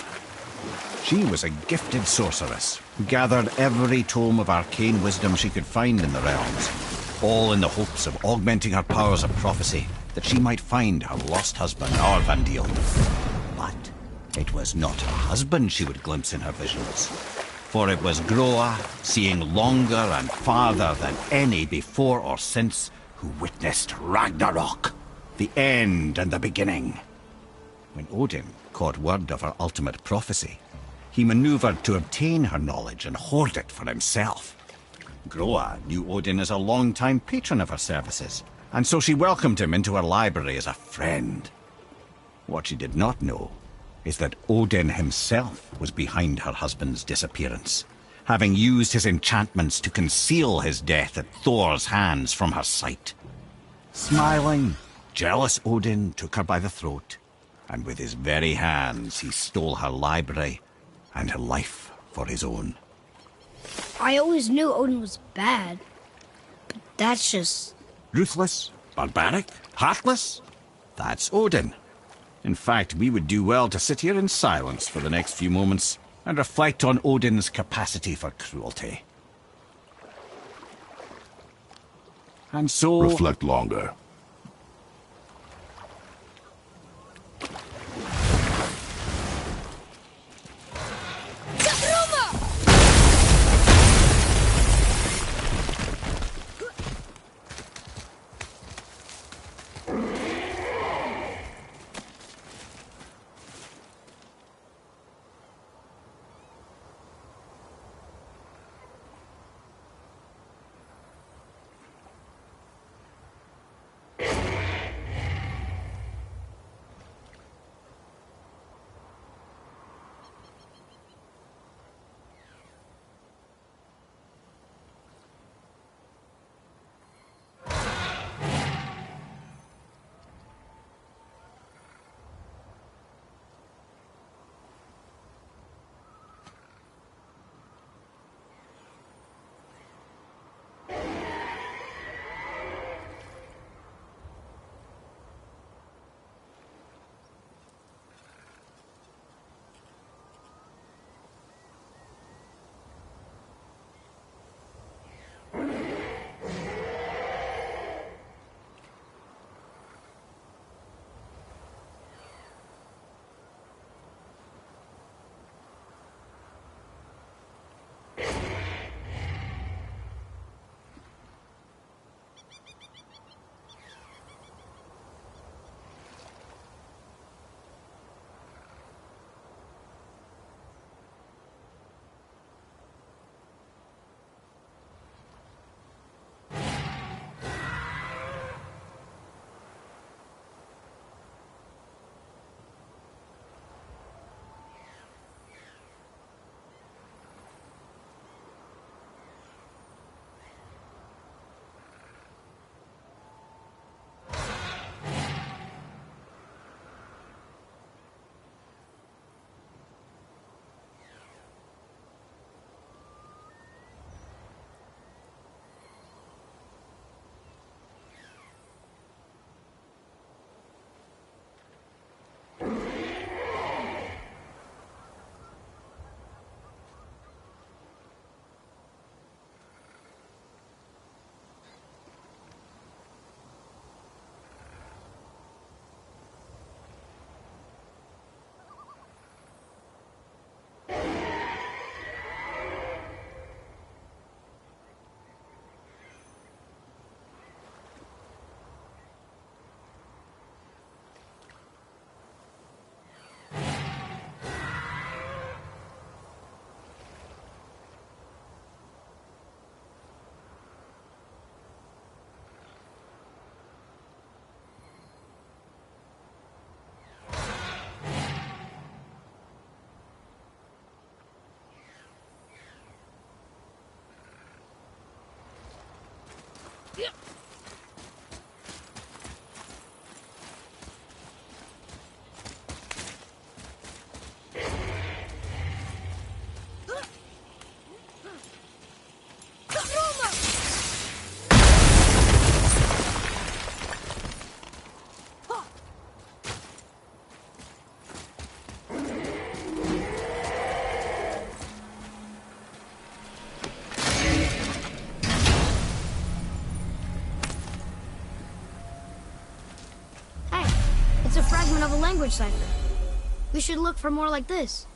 She was a gifted sorceress who gathered every tome of arcane wisdom she could find in the realms, all in the hopes of augmenting her powers of prophecy, that she might find her lost husband, Arvandil. But it was not her husband she would glimpse in her visions, for it was Groa, seeing longer and farther than any before or since, who witnessed Ragnarok, the end and the beginning. When Odin caught word of her ultimate prophecy, he maneuvered to obtain her knowledge and hoard it for himself. Groa knew Odin as a long-time patron of her services, and so she welcomed him into her library as a friend. What she did not know is that Odin himself was behind her husband's disappearance, having used his enchantments to conceal his death at Thor's hands from her sight. Smiling, jealous Odin took her by the throat, and with his very hands he stole her library and her life for his own. I always knew Odin was bad, but that's just... Ruthless, barbaric, heartless? That's Odin. In fact, we would do well to sit here in silence for the next few moments and reflect on Odin's capacity for cruelty. And so... Reflect longer. It's a fragment of a language cipher. We should look for more like this.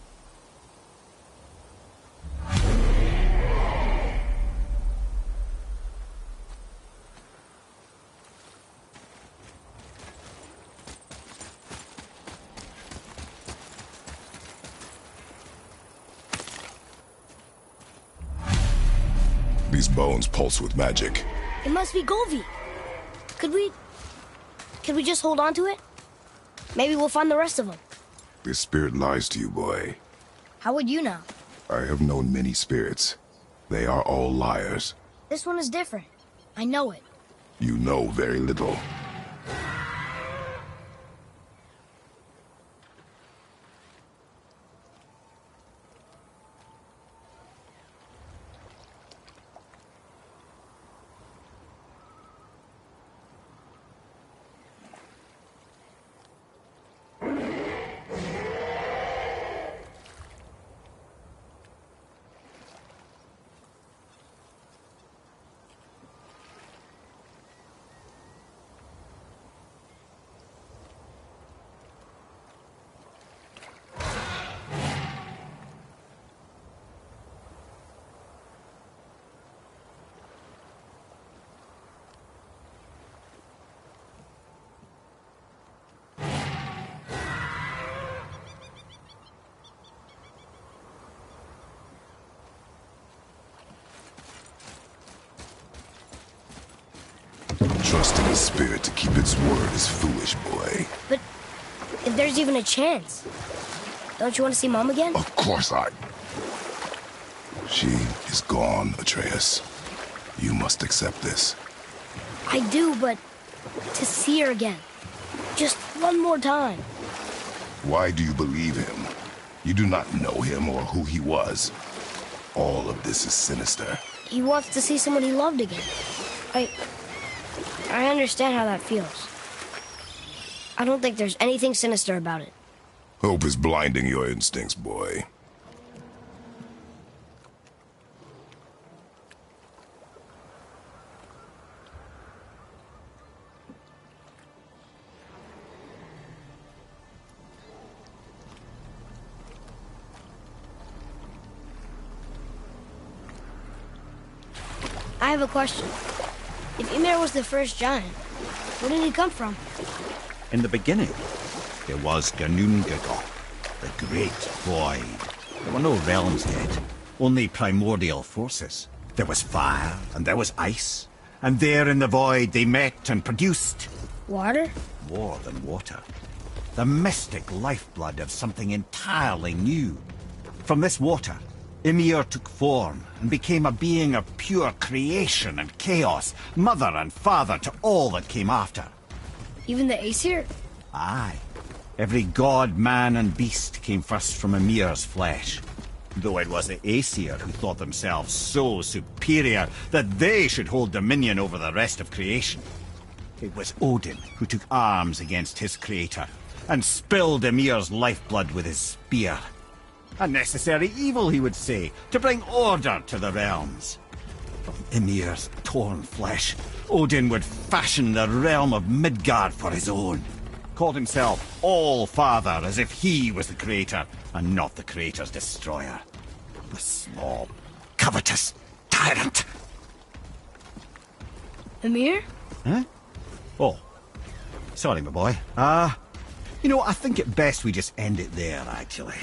Golvi's bones pulse with magic. It must be Golvi. Could we just hold on to it? Maybe we'll find the rest of them. This spirit lies to you, boy. How would you know? I have known many spirits. They are all liars. This one is different. I know it. You know very little. Trusting a spirit to keep its word is foolish, boy. But if there's even a chance, don't you want to see Mom again? Of course I... She is gone, Atreus. You must accept this. I do, but to see her again. Just one more time. Why do you believe him? You do not know him or who he was. All of this is sinister. He wants to see someone he loved again. I understand how that feels. I don't think there's anything sinister about it. Hope is blinding your instincts, boy. I have a question. If Ymir was the first giant, where did he come from? In the beginning, there was Ginnungagap, the Great Void. There were no realms yet, only primordial forces. There was fire, and there was ice. And there in the void they met and produced... Water? More than water. The mystic lifeblood of something entirely new. From this water, Ymir took form and became a being of pure creation and chaos, mother and father to all that came after. Even the Aesir? Aye. Every god, man and beast came first from Ymir's flesh. Though it was the Aesir who thought themselves so superior that they should hold dominion over the rest of creation. It was Odin who took arms against his creator and spilled Ymir's lifeblood with his spear. A necessary evil, he would say, to bring order to the realms. From Ymir's torn flesh, Odin would fashion the realm of Midgard for his own. Called himself All-Father, as if he was the creator, and not the creator's destroyer. The small, covetous tyrant. Ymir? Huh? Oh. Sorry, my boy. I think it best we just end it there, actually.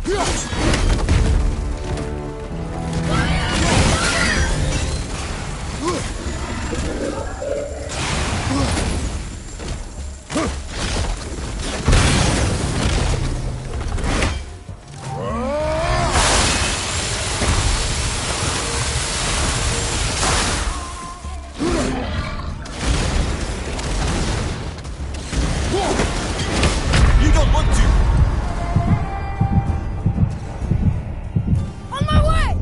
You don't want to! On my way!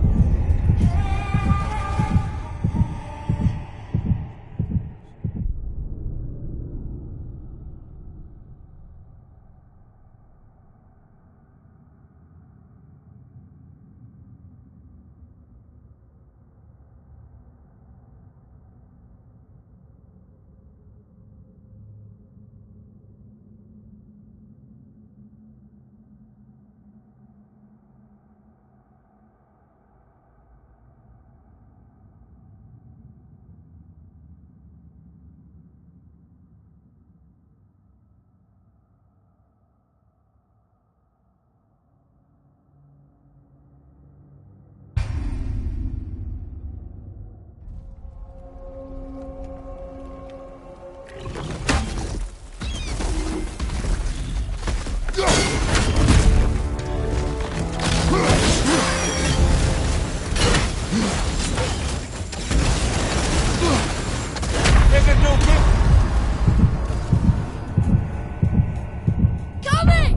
Coming!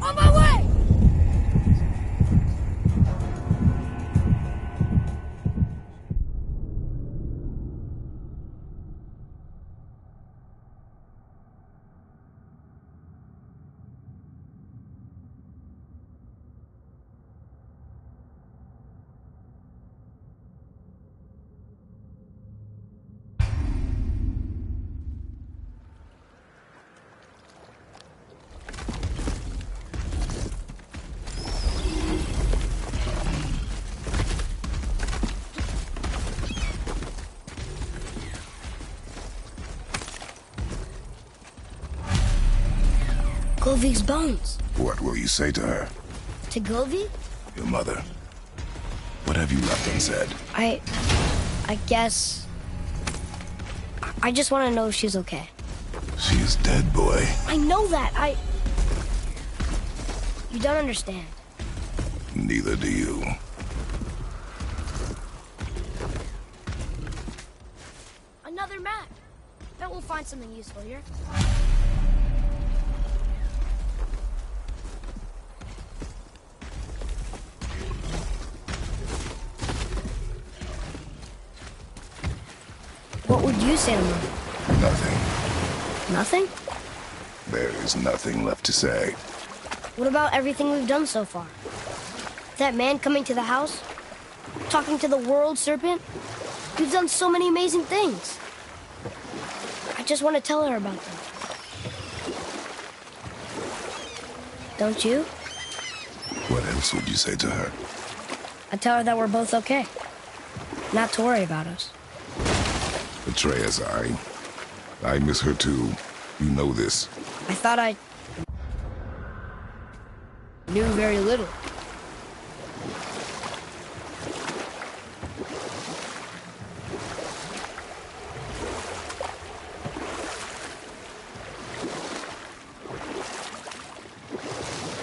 On my way! Golvik's bones. What will you say to her? To Golvi? Your mother? What have you left unsaid? I guess... I just want to know if she's okay. She is dead, boy. I know that. You don't understand. Neither do you. Another map. Bet we'll find something useful here. What would you say to Mom? Nothing. Nothing? There is nothing left to say. What about everything we've done so far? That man coming to the house? Talking to the world serpent? We've done so many amazing things. I just want to tell her about them. Don't you? What else would you say to her? I tell her that we're both okay. Not to worry about us. Atreus, I miss her too. You know this. I thought I knew very little.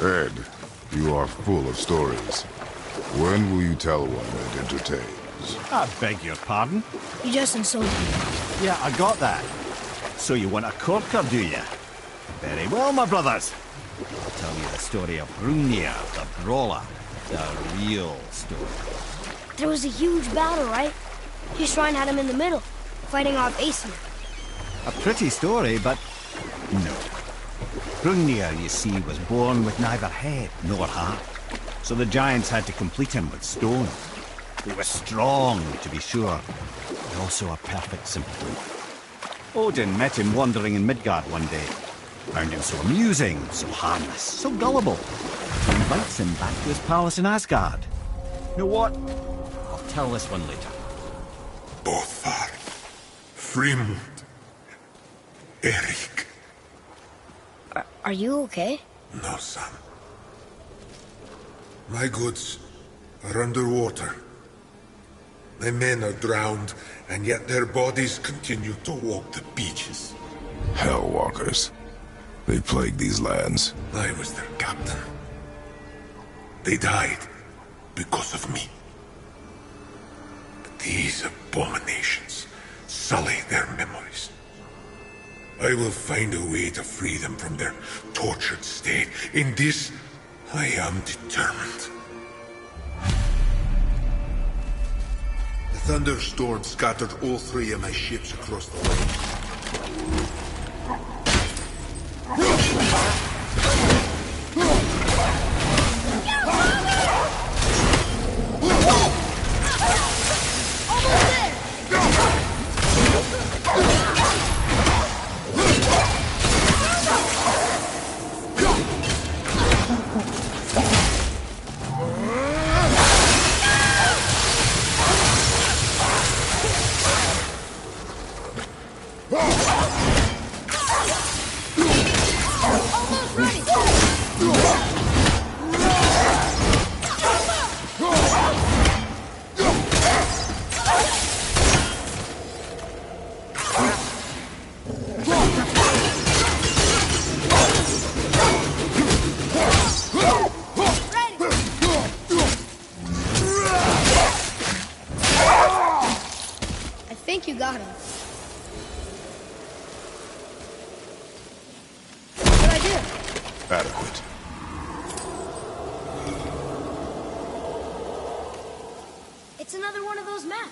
Ed, you are full of stories. When will you tell one that entertains? I beg your pardon? You just insulted me. Yeah, I got that. So you want a corker, do you? Very well, my brothers. I'll tell you the story of Hrungnir, the brawler. The real story. There was a huge battle, right? His shrine had him in the middle, fighting off Aesir. A pretty story, but No. Hrungnir, you see, was born with neither head nor heart. So the giants had to complete him with stone. He was strong, to be sure, but also a perfect simpleton. Odin met him wandering in Midgard one day. Found him so amusing, so harmless, so gullible. He invites him back to his palace in Asgard. You know what? I'll tell this one later. Bothar, Frimund, Erik. Are you okay? No, son. My goods are underwater. My men are drowned, and yet their bodies continue to walk the beaches. Hellwalkers. They plague these lands. I was their captain. They died because of me. But these abominations sully their memories. I will find a way to free them from their tortured state. In this, I am determined. The thunderstorm scattered all 3 of my ships across the lake. You got him. What'd I do? Adequate. It's another one of those maps.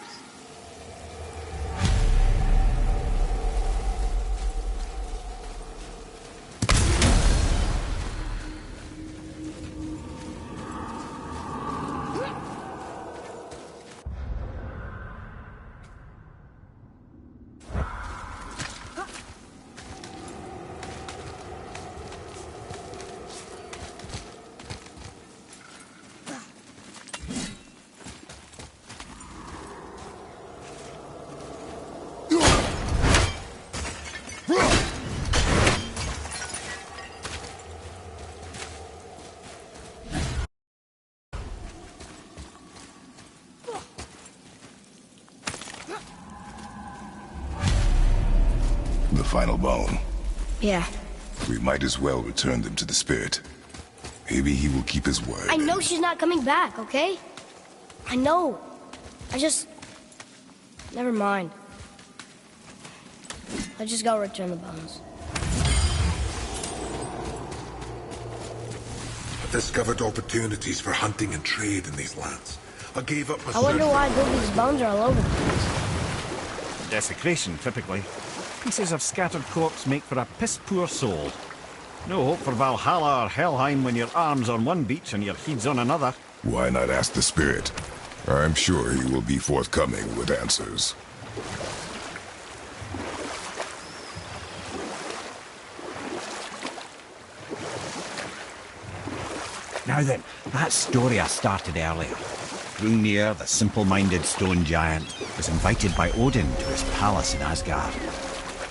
The final bone. Yeah. We might as well return them to the spirit. Maybe he will keep his word. I know she's not coming back, okay? I know. I just... Never mind. I just go return the bones. I discovered opportunities for hunting and trade in these lands. I gave up my I wonder why Gobi's bones are all over the place. Desecration, typically. Pieces of scattered corpse make for a piss-poor soul. No hope for Valhalla or Helheim when your arm's on one beach and your head's on another. Why not ask the spirit? I'm sure he will be forthcoming with answers. Now then, that story I started earlier. Hrungnir, the simple-minded stone giant, was invited by Odin to his palace in Asgard.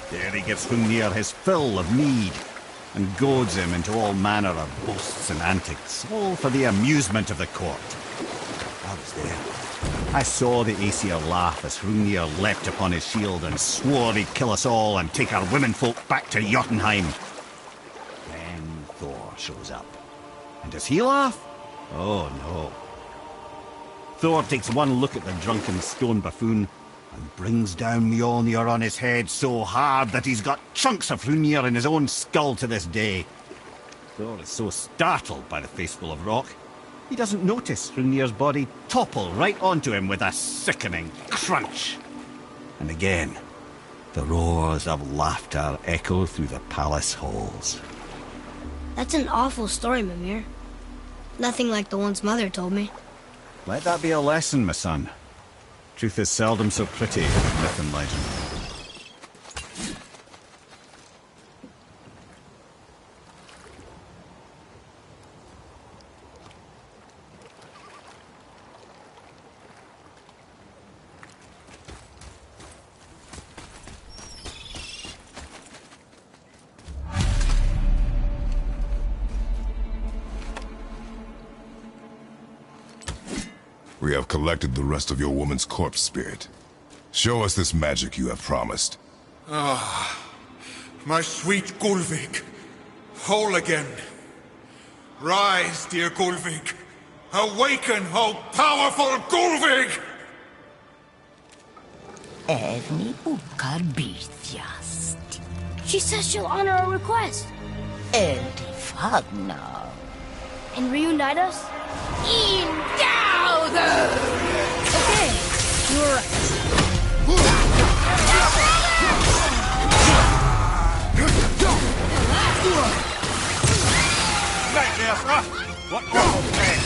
There he gives Hrungnir his fill of mead, and goads him into all manner of boasts and antics, all for the amusement of the court. I was there. I saw the Aesir laugh as Hrungnir leapt upon his shield and swore he'd kill us all and take our womenfolk back to Jotunheim. Then Thor shows up. And does he laugh? Oh no. Thor takes one look at the drunken stone buffoon and brings down Mjolnir on his head so hard that he's got chunks of Hrungnir in his own skull to this day. Thor is so startled by the faceful of rock, he doesn't notice Hrungnir's body topple right onto him with a sickening crunch. And again, The roars of laughter echo through the palace halls. That's an awful story, Mimir. Nothing like the ones Mother told me. Let that be a lesson, my son. Truth is seldom so pretty in myth and legend. We have collected the rest of your woman's corpse spirit. Show us this magic you have promised. Ah, my sweet Gulvig. Whole again. Rise, dear Gulvig. Awaken, oh powerful Gulvig! Erni ukar bitjast. She says she'll honor our request. Erdi fagnar. And reunite us? Indauder! Okay, you were right. Right there, sir. What awful pain.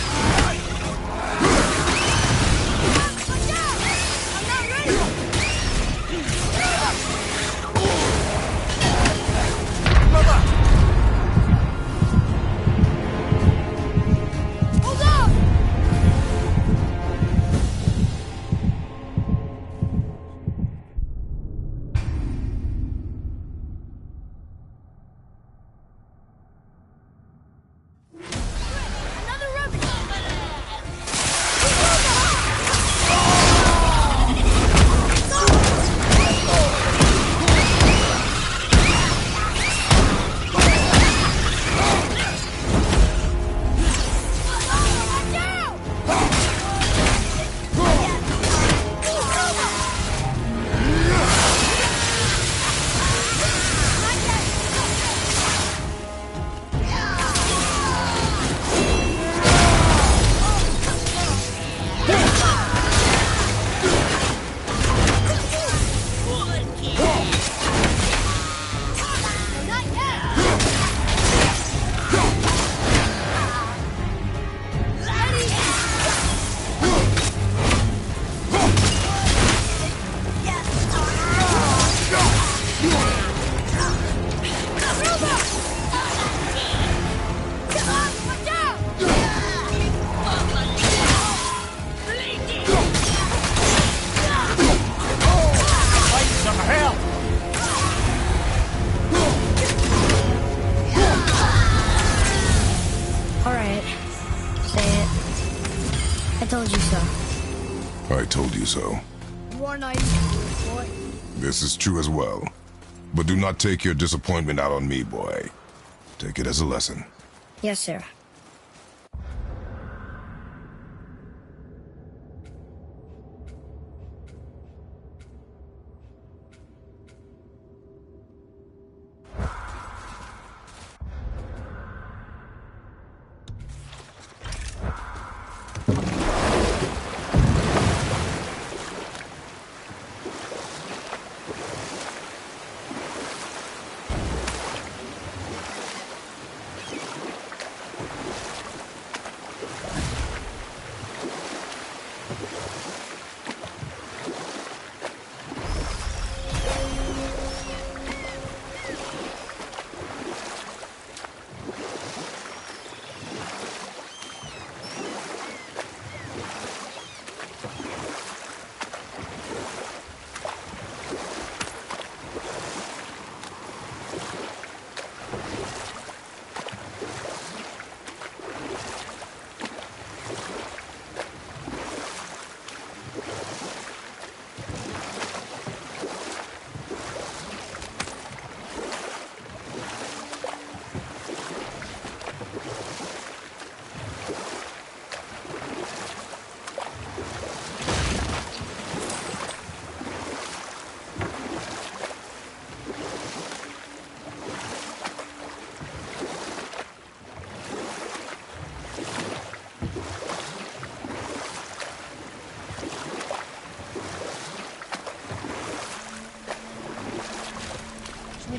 I told you so. I told you so. You are naive, boy. This is true as well. But do not take your disappointment out on me, boy. Take it as a lesson. Yes, sir.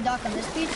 dock on this beach?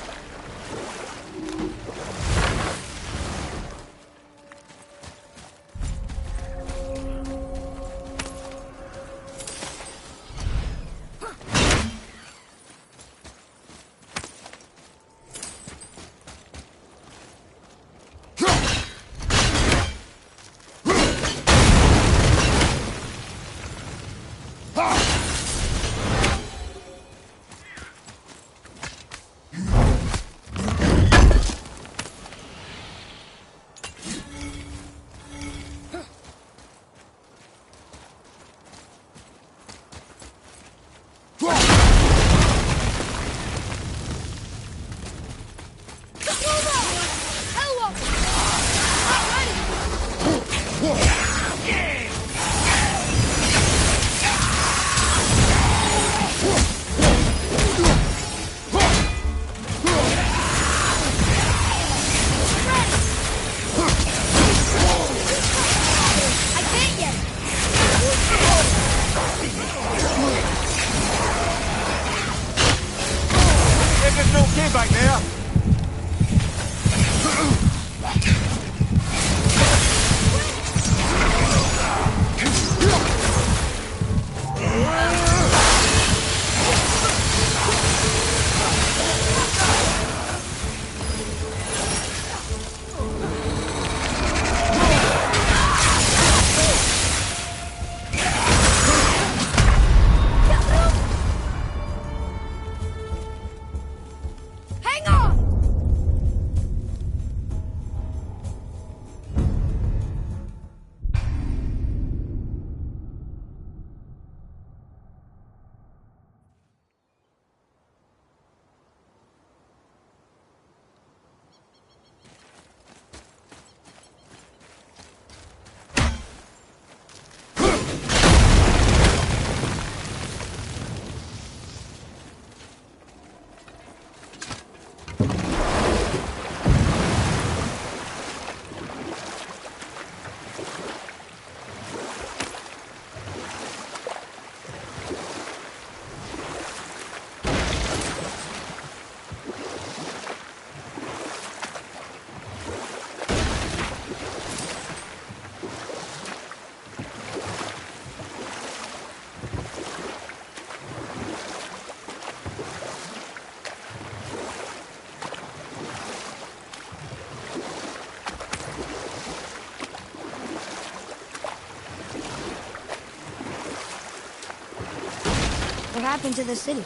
What happened to the city?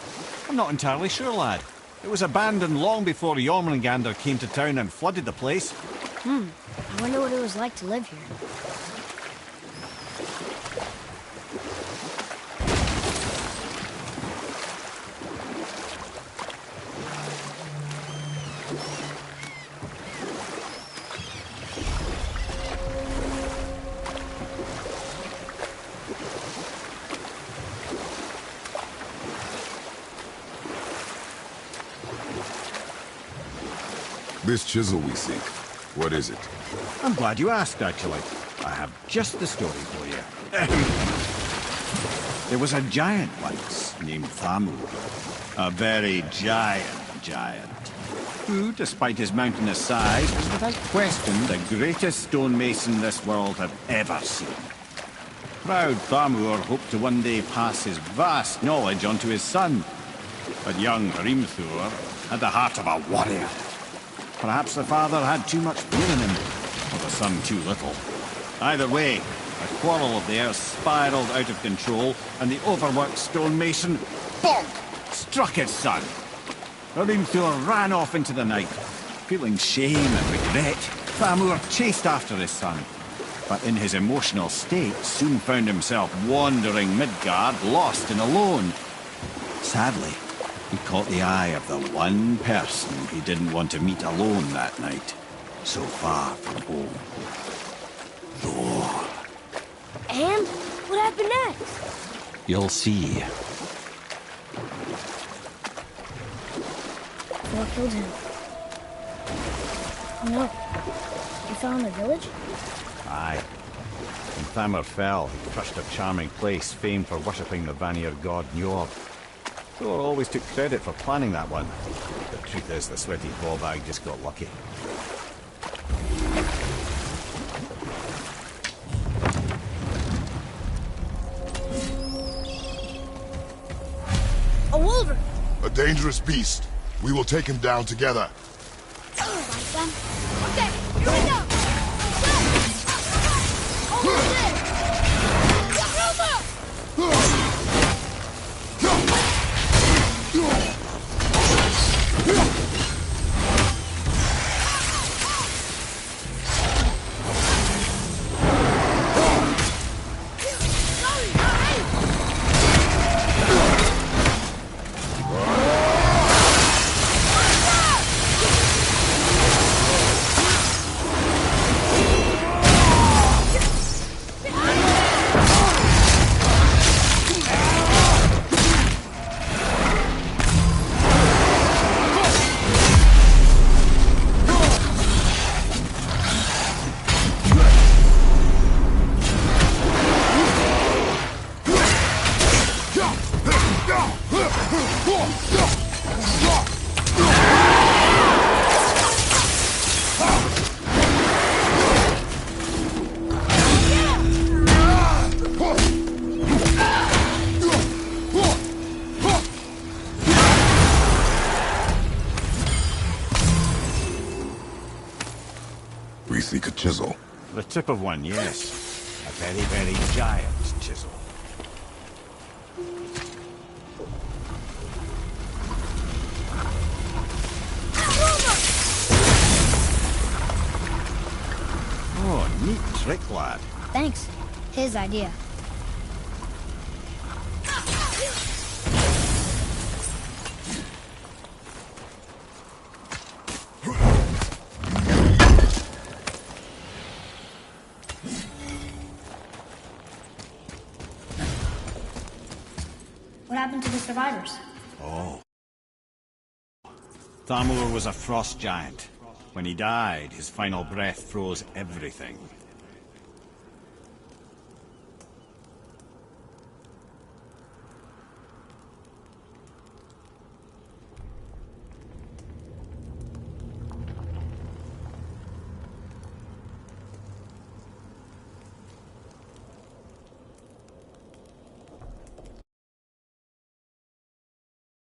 I'm not entirely sure, lad. It was abandoned long before Jormungandr came to town and flooded the place. I wonder what it was like to live here. This chisel we seek, what is it? I'm glad you asked, actually. I have just the story for you. There was a giant once named Thamur. A very giant, who, despite his mountainous size, was without question the greatest stonemason this world had ever seen. Proud Thamur hoped to one day pass his vast knowledge onto his son. But young Hrimthur had the heart of a warrior. Perhaps the father had too much fear in him, or the son too little. Either way, a quarrel of theirs spiraled out of control, and the overworked stonemason, bonk, struck his son. Hrimthur ran off into the night. Feeling shame and regret, Thamur chased after his son. But in his emotional state, soon found himself wandering Midgard, lost and alone. Sadly, he caught the eye of the one person he didn't want to meet alone that night, so far from home. Thor. And what happened next? You'll see. Thor killed him. Oh no. He fell in the village? Aye. When Thamur fell, he crushed a charming place famed for worshipping the Vanir god Njord. Thor always took credit for planning that one. The truth is, the sweaty ball bag just got lucky. A wolverine! A dangerous beast. We will take him down together. Like them? Okay, here we go! Almost there! We seek a chisel. The tip of one, yes. A very, very giant chisel. Oh, neat trick, lad. Thanks. His idea. What happened to the survivors? Oh. Thamur was a frost giant. When he died, his final breath froze everything.